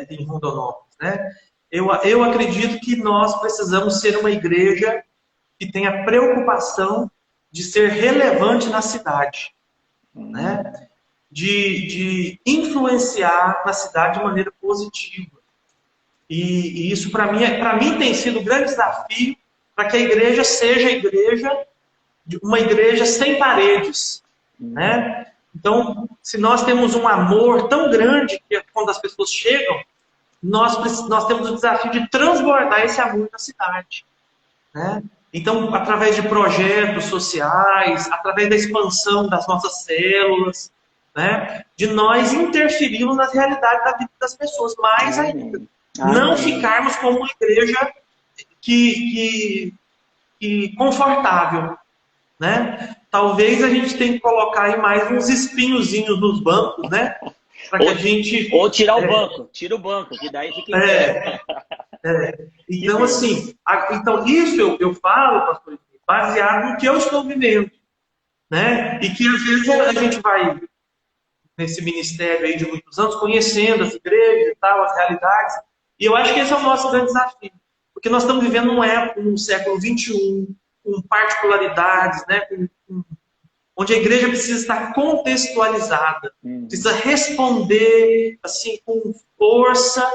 [SPEAKER 2] em Rondonópolis. Né? Eu acredito que nós precisamos ser uma igreja que tenha preocupação de ser relevante na cidade. Né? De influenciar na cidade de maneira positiva. E isso, para mim, tem sido um grande desafio para que a igreja seja uma igreja sem paredes. Né? Então, se nós temos um amor tão grande que quando as pessoas chegam, nós temos o desafio de transbordar esse amor na cidade. Né? Então, através de projetos sociais, através da expansão das nossas células, né? De nós interferirmos nas realidades da vida das pessoas, mais ainda. Não ficarmos como uma igreja que confortável. Né? Talvez a gente tenha que colocar aí mais uns espinhozinhos nos bancos, né? Para que a gente...
[SPEAKER 1] Ou tirar o banco, tira o banco, que daí fica em pé.
[SPEAKER 2] Então, assim, isso eu falo, pastor, baseado no que eu estou vivendo. Né? E que às vezes a gente vai nesse ministério aí de muitos anos, conhecendo as igrejas e tal, as realidades. E eu acho que esse é o nosso grande desafio. Porque nós estamos vivendo numa época, no século XXI, com particularidades, né? Onde a igreja precisa estar contextualizada, precisa responder assim, com força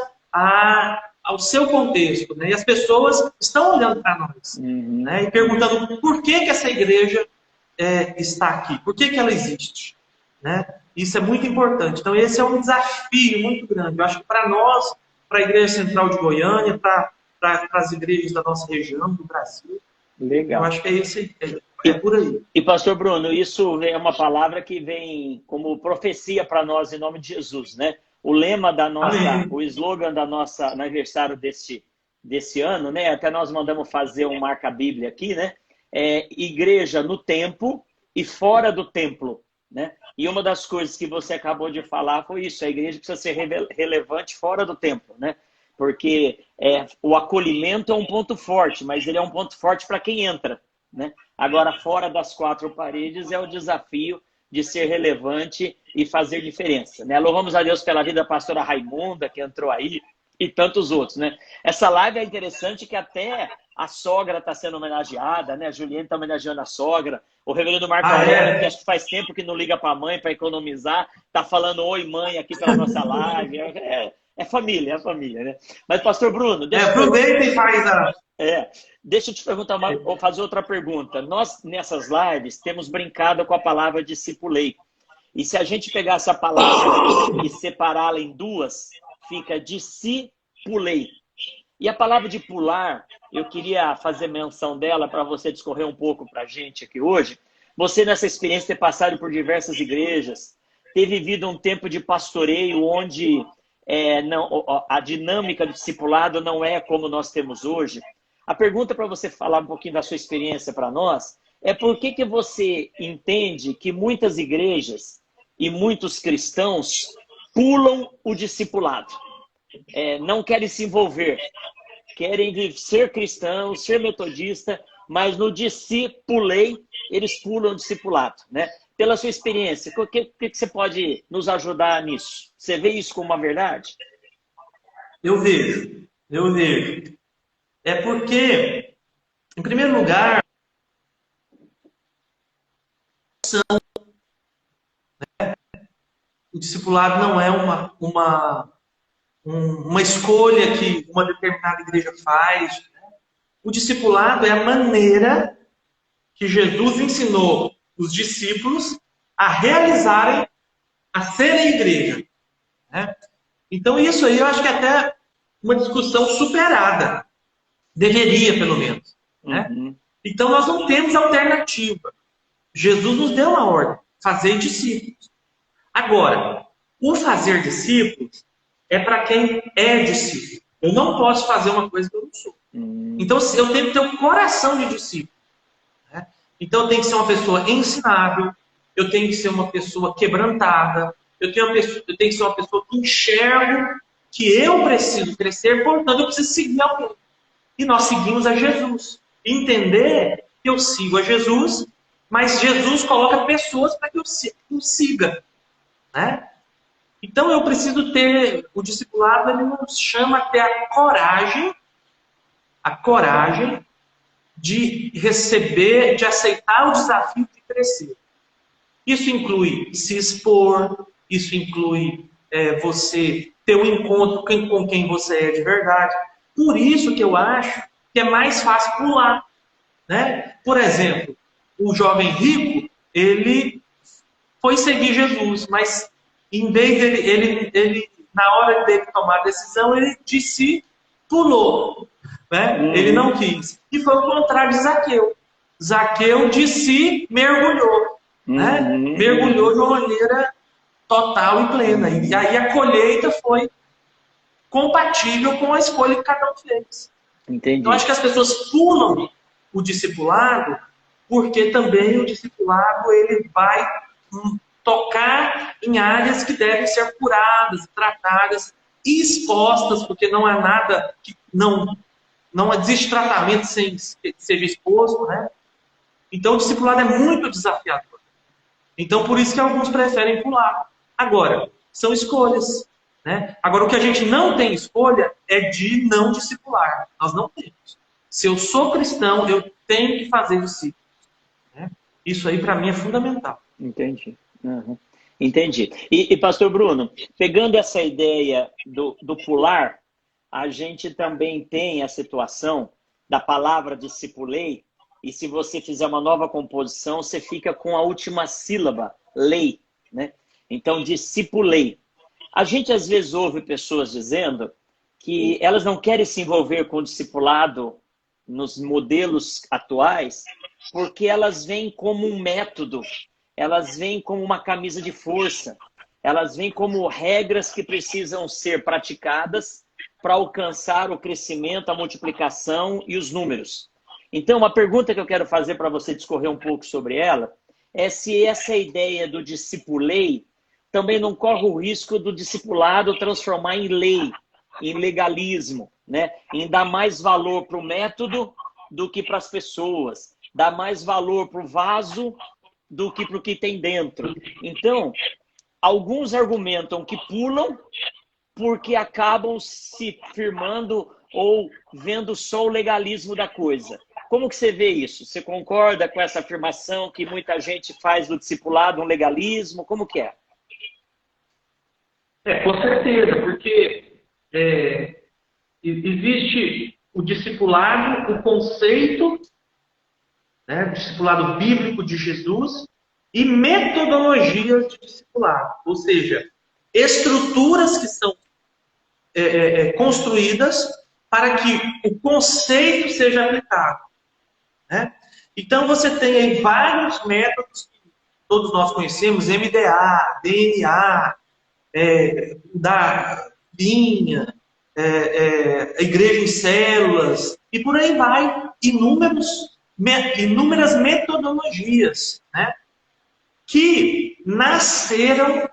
[SPEAKER 2] ao seu contexto. Né? E as pessoas estão olhando para nós, né? E perguntando por que essa igreja está aqui, por que ela existe. Né? Isso é muito importante. Então, esse é um desafio muito grande. Eu acho que para nós, para a Igreja Central de Goiânia, para as igrejas da nossa região, do Brasil,
[SPEAKER 1] legal.
[SPEAKER 2] Eu acho que por aí.
[SPEAKER 1] E, pastor Bruno, isso é uma palavra que vem como profecia para nós, em nome de Jesus, né? O lema da nossa, o slogan da nossa aniversário desse ano, né? Até nós mandamos fazer um marca-bíblia aqui, né? Igreja no templo e fora do templo, né? E uma das coisas que você acabou de falar foi isso, a igreja precisa ser relevante fora do templo, né? Porque o acolhimento é um ponto forte, mas ele é um ponto forte para quem entra, né? Agora, fora das quatro paredes, é o desafio de ser relevante e fazer diferença, né? Louvamos a Deus pela vida da pastora Raimunda, que entrou aí, e tantos outros, né? Essa live é interessante que até a sogra está sendo homenageada, né? A Juliane está homenageando a sogra. O reverendo Marco Aurélio, que acho que faz tempo que não liga para a mãe para economizar, está falando oi, mãe, aqui pela nossa live. É família, né? Mas, pastor Bruno,
[SPEAKER 2] aproveita e faz a...
[SPEAKER 1] deixa eu te perguntar, ou fazer outra pergunta. Nós, nessas lives, temos brincado com a palavra discipulei. E se a gente pegar essa palavra e separá-la em duas, fica discipulei. E a palavra de pular, eu queria fazer menção dela para você discorrer um pouco para a gente aqui hoje. Você, nessa experiência, ter passado por diversas igrejas, ter vivido um tempo de pastoreio onde a dinâmica do discipulado não é como nós temos hoje. A pergunta para você falar um pouquinho da sua experiência para nós é por que você entende que muitas igrejas e muitos cristãos pulam o discipulado, não querem se envolver, querem ser cristãos, ser metodista, mas no discipulei eles pulam o discipulado, né? Pela sua experiência, o que você pode nos ajudar nisso? Você vê isso como uma verdade?
[SPEAKER 2] Eu vejo. É porque, em primeiro lugar, o discipulado não é uma escolha que uma determinada igreja faz. O discipulado é a maneira que Jesus ensinou os discípulos a realizarem, a serem igreja. Né? Então, isso aí eu acho que é até uma discussão superada. Deveria, pelo menos. Né? Então, nós não temos alternativa. Jesus nos deu uma ordem: fazer discípulos. Agora, o fazer discípulos é para quem é discípulo. Eu não posso fazer uma coisa que eu não sou. Então, eu tenho que ter um coração de discípulo. Né? Então, eu tenho que ser uma pessoa ensinável, eu tenho que ser uma pessoa quebrantada, eu tenho que ser uma pessoa que enxergo que eu preciso crescer, portanto, eu preciso seguir alguém. E nós seguimos a Jesus. Entender que eu sigo a Jesus, mas Jesus coloca pessoas para que eu siga. Né? Então eu preciso ter, o discipulado ele nos chama a ter a coragem de receber, de aceitar o desafio de crescer. Isso inclui se expor, isso inclui você ter um encontro com quem você é de verdade. Por isso que eu acho que é mais fácil pular. Né? Por exemplo, o jovem rico, ele foi seguir Jesus, mas em vez dele na hora dele tomar a decisão, ele discipulou. Né? Ele não quis. E foi o contrário de Zaqueu. Zaqueu mergulhou. Né? Mergulhou de uma maneira total e plena. E aí a colheita foi compatível com a escolha que cada um fez.
[SPEAKER 1] Entendi.
[SPEAKER 2] Então, acho que as pessoas pulam o discipulado porque também o discipulado ele vai tocar em áreas que devem ser curadas, tratadas e expostas, porque não há nada que não existe tratamento sem que seja exposto, né? Então o discipulado é muito desafiador. Então por isso que alguns preferem pular. Agora, são escolhas, né? Agora o que a gente não tem escolha é de não discipular. Nós não temos. Se eu sou cristão, eu tenho que fazer discípulos. Né? Isso aí para mim é fundamental.
[SPEAKER 1] Entendi. Entendi. E pastor Bruno, pegando essa ideia do pular, a gente também tem a situação da palavra discipulei, e se você fizer uma nova composição, você fica com a última sílaba, lei. Né? Então, discipulei. A gente às vezes ouve pessoas dizendo que elas não querem se envolver com o discipulado nos modelos atuais, porque elas veem como um método, elas veem como uma camisa de força, elas veem como regras que precisam ser praticadas para alcançar o crescimento, a multiplicação e os números. Então, uma pergunta que eu quero fazer para você discorrer um pouco sobre ela é se essa ideia do discipulei também não corre o risco do discipulado transformar em lei, em legalismo, né? Em dar mais valor para o método do que para as pessoas, dar mais valor para o vaso do que para o que tem dentro. Então, alguns argumentam que pulam porque acabam se firmando ou vendo só o legalismo da coisa? Como que você vê isso? Você concorda com essa afirmação que muita gente faz do discipulado um legalismo? Como que é?
[SPEAKER 2] Com certeza, porque existe o discipulado, o conceito, né, o discipulado bíblico de Jesus e metodologias de discipulado, ou seja, estruturas que são construídas para que o conceito seja aplicado. Né? Então você tem aí vários métodos que todos nós conhecemos, MDA, DNA, da linha, igreja em células, e por aí vai, inúmeras metodologias, né, que nasceram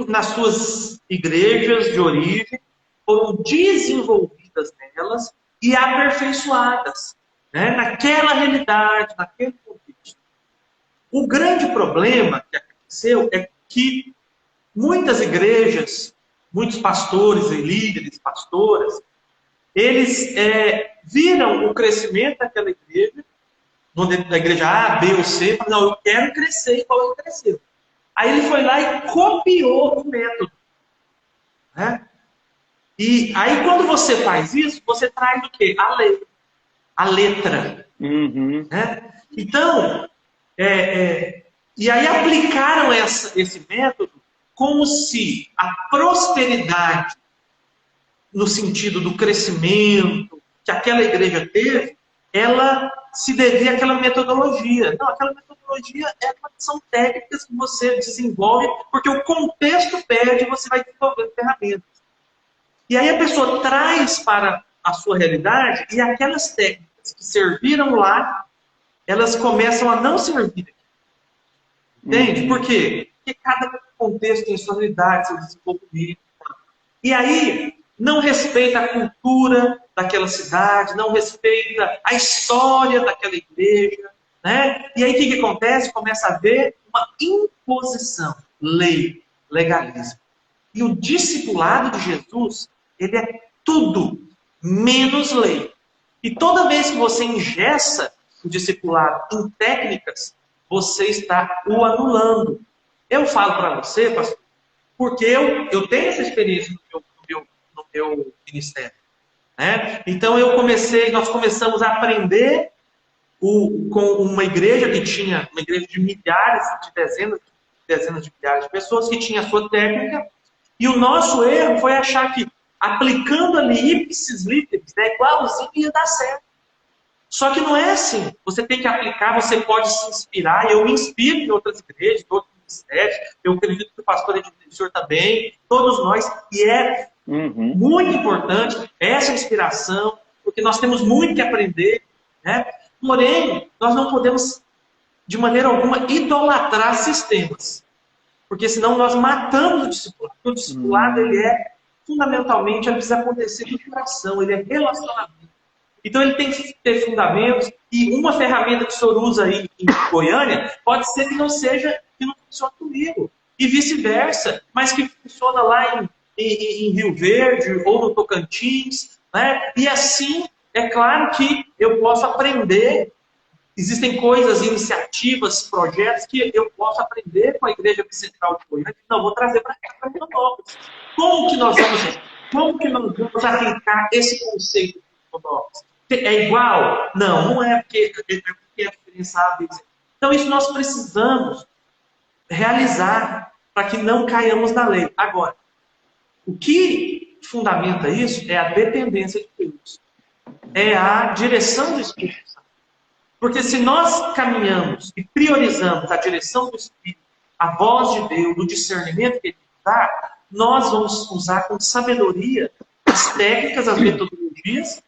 [SPEAKER 2] nas suas igrejas de origem, foram desenvolvidas nelas e aperfeiçoadas, né, naquela realidade, naquele contexto. O grande problema que aconteceu é que muitas igrejas, muitos pastores e líderes, pastoras, eles viram o crescimento daquela igreja, da igreja A, B ou C, e falaram, não, eu quero crescer igual ele cresceu. Aí ele foi lá e copiou o método. Né? E aí quando você faz isso, você traz o quê? A lei, a letra.
[SPEAKER 1] Uhum.
[SPEAKER 2] Né? Então, e aí aplicaram esse método como se a prosperidade, no sentido do crescimento que aquela igreja teve, ela se devia àquela metodologia. Não, aquela metodologia são técnicas que você desenvolve, porque o contexto pede, você vai desenvolver ferramentas. E aí a pessoa traz para a sua realidade, e aquelas técnicas que serviram lá, elas começam a não servir aqui. Entende? Por quê? Porque cada contexto tem sua realidade, seu desenvolvimento. E aí, não respeita a cultura daquela cidade, não respeita a história daquela igreja. Né? E aí, o que acontece? Começa a haver uma imposição, lei, legalismo. E o discipulado de Jesus, ele é tudo menos lei. E toda vez que você engessa o discipulado em técnicas, você está o anulando. Eu falo para você, pastor, porque eu tenho essa experiência no meu ministério. Né? Então nós começamos a aprender com uma igreja que tinha, uma igreja de milhares, de dezenas de milhares de pessoas, que tinha a sua técnica, e o nosso erro foi achar que aplicando ali ipsis literis, né, igualzinho, ia dar certo. Só que não é assim. Você tem que aplicar, você pode se inspirar. Eu me inspiro em outras igrejas, em outros ministérios. Eu acredito que o pastor Edson também, todos nós. E é muito importante essa inspiração, porque nós temos muito que aprender. Né? Porém, nós não podemos, de maneira alguma, idolatrar sistemas. Porque senão nós matamos o discipulado. O discipulado, ele fundamentalmente, ele precisa acontecer no coração. Ele é relacionamento. Então ele tem que ter fundamentos, e uma ferramenta que o senhor usa aí em Goiânia pode ser que não funcione comigo, e vice-versa, mas que funciona lá em Rio Verde ou no Tocantins, né? E assim, é claro que eu posso aprender, existem coisas, iniciativas, projetos que eu posso aprender com a Igreja Bicentral de Goiânia, não, vou trazer para cá, para Rondonópolis. Como que nós vamos aplicar esse conceito de Rondonópolis? É igual? Não é, porque é diferenciado. Então, isso nós precisamos realizar para que não caiamos na lei. Agora, o que fundamenta isso é a dependência de Deus. É a direção do Espírito Santo. Porque se nós caminhamos e priorizamos a direção do Espírito, a voz de Deus, o discernimento que Ele dá, nós vamos usar com sabedoria as técnicas, as metodologias,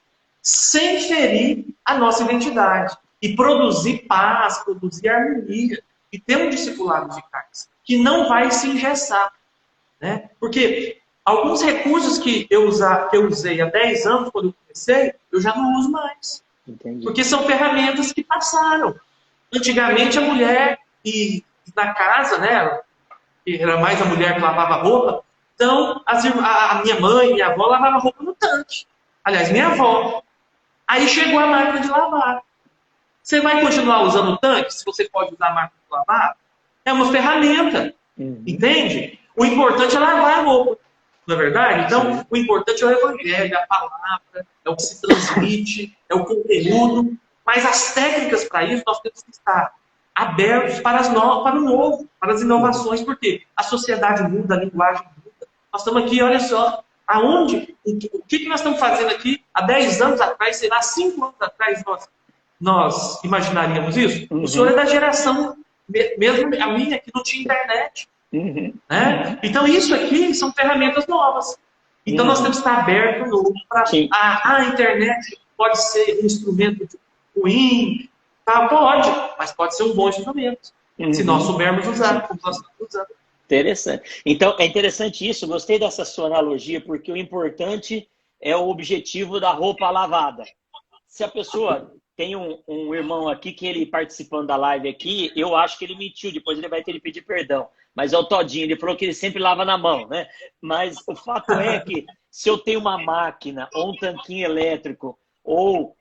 [SPEAKER 2] sem ferir a nossa identidade. E produzir paz, produzir harmonia. E ter um discipulado eficaz, que não vai se engessar. Né? Porque alguns recursos que eu usei há 10 anos, quando eu comecei, eu já não uso mais. Entendi. Porque são ferramentas que passaram. Antigamente a mulher, e na casa, né, era mais a mulher que lavava roupa, então a minha mãe e minha avó lavavam roupa no tanque. Aliás, minha avó. Aí chegou a máquina de lavar. Você vai continuar usando o tanque, se você pode usar a máquina de lavar? É uma ferramenta, entende? O importante é lavar a roupa, não é verdade? Então, o importante é o evangelho, a palavra, é o que se transmite, é o conteúdo. Mas as técnicas para isso, nós temos que estar abertos para o novo, para as inovações, porque a sociedade muda, a linguagem muda. Nós estamos aqui, olha só, o que nós estamos fazendo aqui há 10 anos atrás, sei lá, 5 anos atrás, nós imaginaríamos isso? O senhor é da geração, mesmo a minha, que não tinha internet. Né? Então, isso aqui são ferramentas novas. Então, nós temos que estar abertos para a internet pode ser um instrumento ruim, tá? Pode, mas pode ser um bom instrumento, se nós soubermos usar, como nós estamos usando.
[SPEAKER 1] Interessante. Então, é interessante isso, gostei dessa sua analogia, porque o importante é o objetivo da roupa lavada. Se a pessoa tem um irmão aqui que ele participando da live aqui, eu acho que ele mentiu, depois ele vai ter que pedir perdão. Mas é o Todinho, ele falou que ele sempre lava na mão, né? Mas o fato é que se eu tenho uma máquina, ou um tanquinho elétrico, ou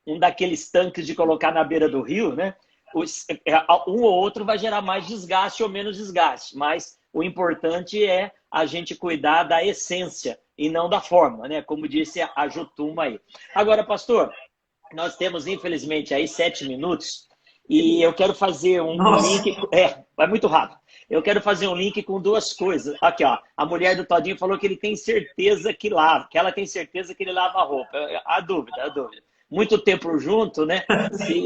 [SPEAKER 1] um daqueles tanques de colocar na beira do rio, né? Um ou outro vai gerar mais desgaste ou menos desgaste, mas o importante é a gente cuidar da essência e não da forma, né? Como disse a Jutuma aí. Agora, pastor, nós temos infelizmente aí 7 minutos e eu quero fazer um link... vai muito rápido. Eu quero fazer um link com 2 coisas. Aqui, ó, a mulher do Todinho falou que ele tem certeza que lava, que ela tem certeza que ele lava a roupa. A dúvida. Muito tempo junto, né?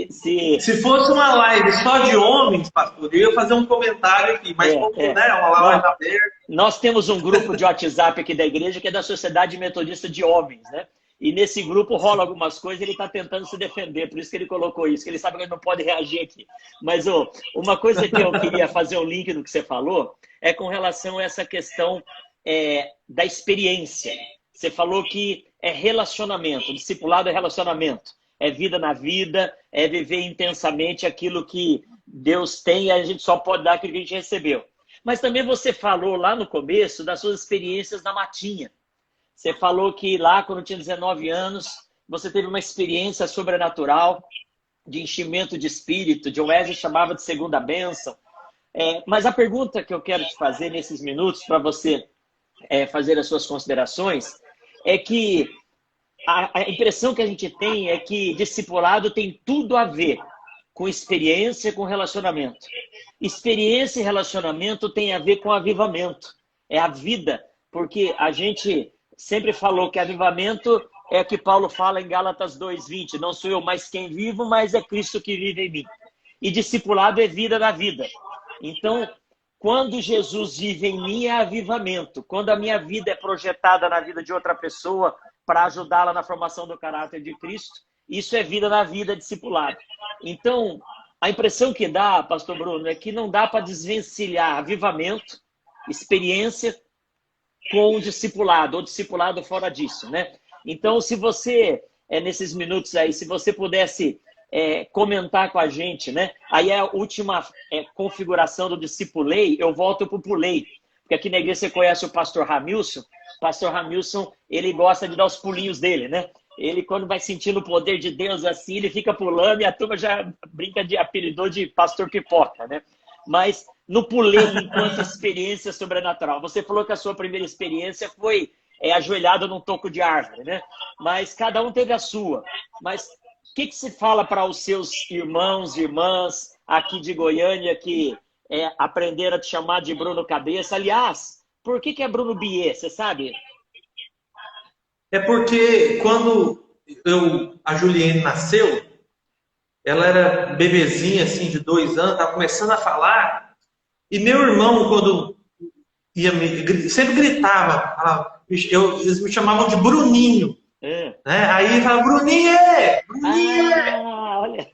[SPEAKER 2] Se fosse uma live só de homens, pastor, eu ia fazer um comentário aqui, mas como né, uma live aberta.
[SPEAKER 1] Nós temos um grupo de WhatsApp aqui da igreja que é da Sociedade Metodista de Homens, né? E nesse grupo rola algumas coisas, ele está tentando se defender, por isso que ele colocou isso, que ele sabe que ele não pode reagir aqui. Mas uma coisa que eu queria fazer um link do que você falou é com relação a essa questão da experiência. Você falou que é relacionamento, discipulado é relacionamento, é vida na vida, é viver intensamente aquilo que Deus tem e a gente só pode dar aquilo que a gente recebeu. Mas também você falou lá no começo das suas experiências na matinha. Você falou que lá, quando tinha 19 anos, você teve uma experiência sobrenatural de enchimento de espírito, John Wesley chamava de segunda bênção. Mas a pergunta que eu quero te fazer nesses minutos, para você fazer as suas considerações, é que a impressão que a gente tem é que discipulado tem tudo a ver com experiência e com relacionamento. Experiência e relacionamento tem a ver com avivamento. É a vida, porque a gente sempre falou que avivamento é o que Paulo fala em Gálatas 2:20. Não sou eu mais quem vivo, mas é Cristo que vive em mim. E discipulado é vida na vida. Então, quando Jesus vive em mim, é avivamento. Quando a minha vida é projetada na vida de outra pessoa para ajudá-la na formação do caráter de Cristo, isso é vida na vida, discipulado. Então, a impressão que dá, pastor Bruno, é que não dá para desvencilhar avivamento, experiência, com o discipulado, ou discipulado fora disso, né? Então, se você, nesses minutos aí, se você pudesse comentar com a gente, né? Aí é a última configuração do discipulei, eu volto para o pulei, porque aqui na igreja você conhece o pastor Ramilson. O pastor Ramilson, ele gosta de dar os pulinhos dele, né? Ele, quando vai sentindo o poder de Deus assim, ele fica pulando e a turma já brinca de apelidou de pastor pipoca, né? Mas no pulei enquanto experiência sobrenatural. Você falou que a sua primeira experiência foi ajoelhado num toco de árvore, né? Mas cada um teve a sua. Mas o que se fala para os seus irmãos e irmãs aqui de Goiânia que aprenderam a te chamar de Bruno Cabeça? Aliás, por que é Bruno Biê, você sabe?
[SPEAKER 2] É porque quando a Juliene nasceu, ela era bebezinha, assim, de 2 anos, estava começando a falar. E meu irmão, quando sempre gritava, falava, eles me chamavam de Bruninho. Né? Aí ele falava, Bruninho!
[SPEAKER 1] Olha.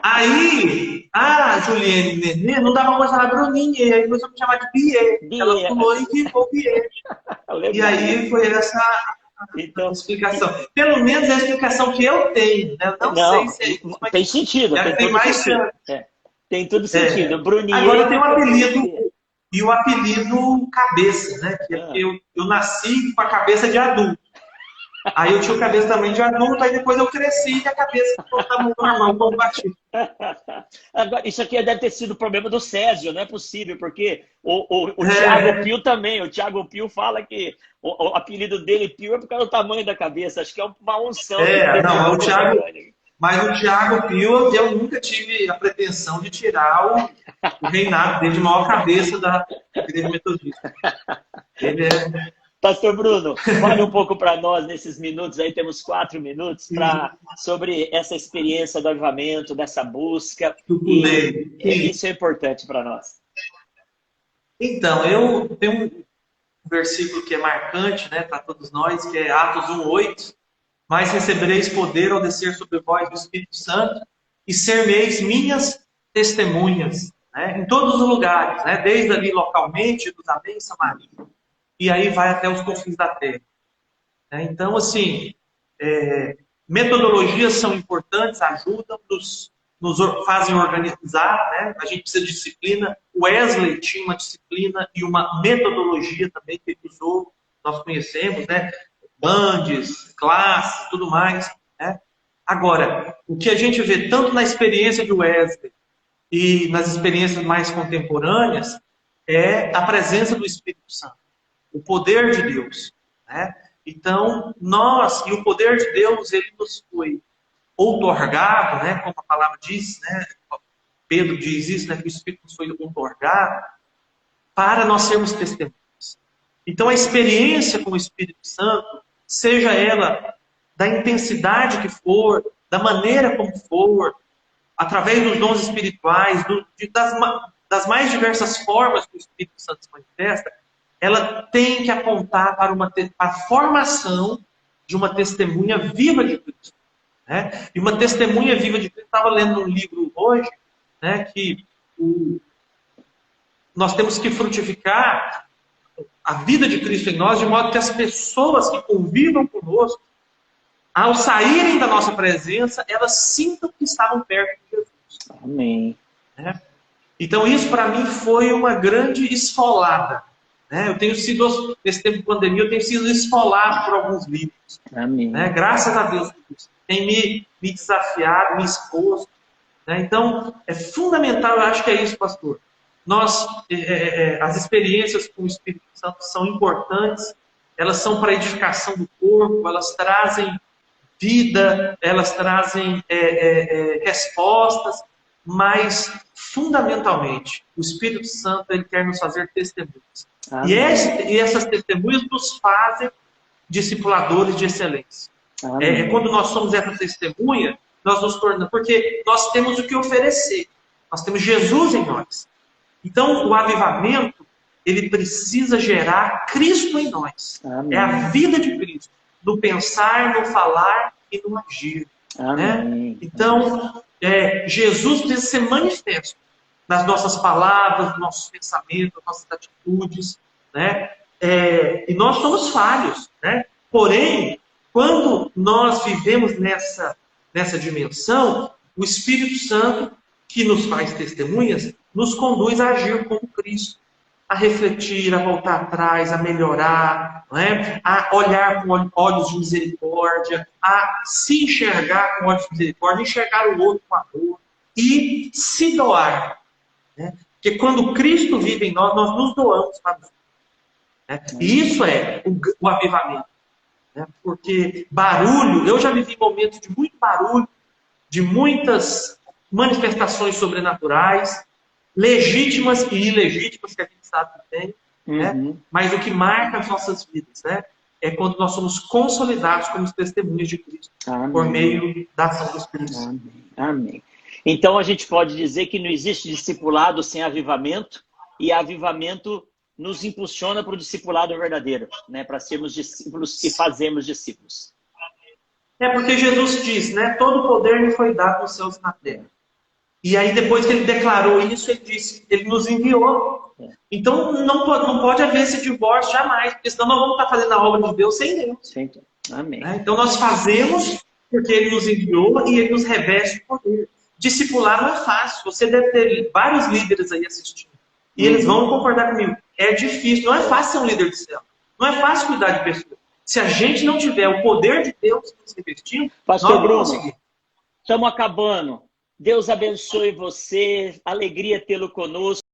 [SPEAKER 2] Aí, a Juliene Nenê não dava mais falar Bruninho, aí começou a me chamar de Biê. Ela pulou e ficou Biê. E aí foi essa explicação. Pelo menos é a explicação que eu tenho. Né? Não sei se é isso, mas
[SPEAKER 1] tem sentido. Tem mais sentido. Tem todo sentido. Bruninho.
[SPEAKER 2] Agora tem um apelido, e o apelido Cabeça, né? Que eu nasci com a cabeça de adulto. Aí eu tinha o cabeça também de adulto, aí depois eu cresci e a cabeça ficou tamanho normal, como baixinho.
[SPEAKER 1] Agora, isso aqui deve ter sido o problema do Césio, não é possível, porque o Thiago
[SPEAKER 2] É,
[SPEAKER 1] Pio também. O Thiago Pio fala que o apelido dele, Pio, é por causa do tamanho da cabeça. Acho que é uma unção que
[SPEAKER 2] não,
[SPEAKER 1] determinou
[SPEAKER 2] o
[SPEAKER 1] o
[SPEAKER 2] Thiago,
[SPEAKER 1] tamanho.
[SPEAKER 2] mas o Thiago Pio, eu nunca tive a pretensão de tirar o reinado dele de maior cabeça da Igreja Metodista. Ele é.
[SPEAKER 1] Pastor Bruno, fale um pouco para nós nesses minutos, aí temos 4 minutos, sobre essa experiência do avivamento, dessa busca, e
[SPEAKER 2] Suculento. Sim.
[SPEAKER 1] isso é importante para nós.
[SPEAKER 2] Então, eu tenho um versículo que é marcante, né, para todos nós, que é Atos 1:8. Mas recebereis poder ao descer sobre vós do Espírito Santo e ser-me-eis minhas testemunhas, né, em todos os lugares, né, desde ali localmente, Jerusalém, Samaria, e aí vai até os confins da terra. Né? Então, assim, metodologias são importantes, ajudam, nos fazem organizar, né? A gente precisa de disciplina. O Wesley tinha uma disciplina e uma metodologia também que ele usou, nós conhecemos, né? Bandes, classes, tudo mais. Né? Agora, o que a gente vê tanto na experiência de Wesley e nas experiências mais contemporâneas é a presença do Espírito Santo, o poder de Deus. Né? Então, nós, e o poder de Deus, ele nos foi outorgado, né? Como a palavra diz, né? Pedro diz isso, né? Que o Espírito nos foi outorgado para nós sermos testemunhas. Então, a experiência com o Espírito Santo, seja ela da intensidade que for, da maneira como for, através dos dons espirituais, das mais diversas formas que o Espírito Santo se manifesta, ela tem que apontar para a formação de uma testemunha viva de Cristo. Né? E uma testemunha viva de Cristo. Estava lendo um livro hoje, né, que nós temos que frutificar a vida de Cristo em nós, de modo que as pessoas que convivam conosco, ao saírem da nossa presença, elas sintam que estavam perto de Jesus.
[SPEAKER 1] Amém.
[SPEAKER 2] Né? Então, isso para mim foi uma grande esfolada. Né? Eu tenho sido, nesse tempo de pandemia, eu tenho sido esfolado por alguns livros.
[SPEAKER 1] Amém.
[SPEAKER 2] Né? Graças a Deus por isso. Tem me desafiado, me exposto. Né? Então, é fundamental, eu acho que é isso, pastor. As experiências com o Espírito Santo são importantes, elas são para a edificação do corpo, elas trazem vida, elas trazem respostas, mas, fundamentalmente, o Espírito Santo ele quer nos fazer testemunhas. E essas testemunhas nos fazem discipuladores de excelência. Quando nós somos essa testemunha, nós nos tornamos, porque nós temos o que oferecer. Nós temos Jesus em nós. Então, o avivamento, ele precisa gerar Cristo em nós. Amém. É a vida de Cristo. No pensar, no falar e no agir. Né? Então, Jesus precisa ser manifesto nas nossas palavras, nos nossos pensamentos, nas nossas atitudes. Né? E nós somos falhos. Né? Porém, quando nós vivemos nessa dimensão, o Espírito Santo, que nos faz testemunhas, nos conduz a agir como Cristo, a refletir, a voltar atrás, a melhorar, não é? A olhar com olhos de misericórdia, a se enxergar com olhos de misericórdia, enxergar o outro com amor e se doar. Né? Porque quando Cristo vive em nós, nós nos doamos para Deus. Né? E isso é o avivamento. Né? Porque barulho, eu já vivi momentos de muito barulho, de muitas manifestações sobrenaturais, legítimas e ilegítimas, que a gente sabe que tem, né? Mas o que marca as nossas vidas, né? É quando nós somos consolidados como testemunhas de Cristo, por meio da ação do Espírito Santo.
[SPEAKER 1] Amém. Então a gente pode dizer que não existe discipulado sem avivamento, e avivamento nos impulsiona para o discipulado verdadeiro, né? Para sermos discípulos e fazermos discípulos.
[SPEAKER 2] Porque Jesus diz, né? Todo poder me foi dado nos céus e na terra. E aí, depois que ele declarou isso, ele disse, ele nos enviou. Então, não pode haver esse divórcio jamais, porque senão nós vamos estar fazendo a obra de Deus sem Deus.
[SPEAKER 1] Sim. Amém.
[SPEAKER 2] Então, nós fazemos porque ele nos enviou e ele nos reveste o poder. Discipular não é fácil. Você deve ter vários líderes aí assistindo. E eles vão concordar comigo. É difícil, não é fácil ser um líder do céu. Não é fácil cuidar de pessoas. Se a gente não tiver o poder de Deus nos investindo,
[SPEAKER 3] Pastor
[SPEAKER 2] nós
[SPEAKER 3] Bruno,
[SPEAKER 2] vamos conseguir.
[SPEAKER 3] estamos acabando. Deus abençoe você. Alegria tê-lo conosco.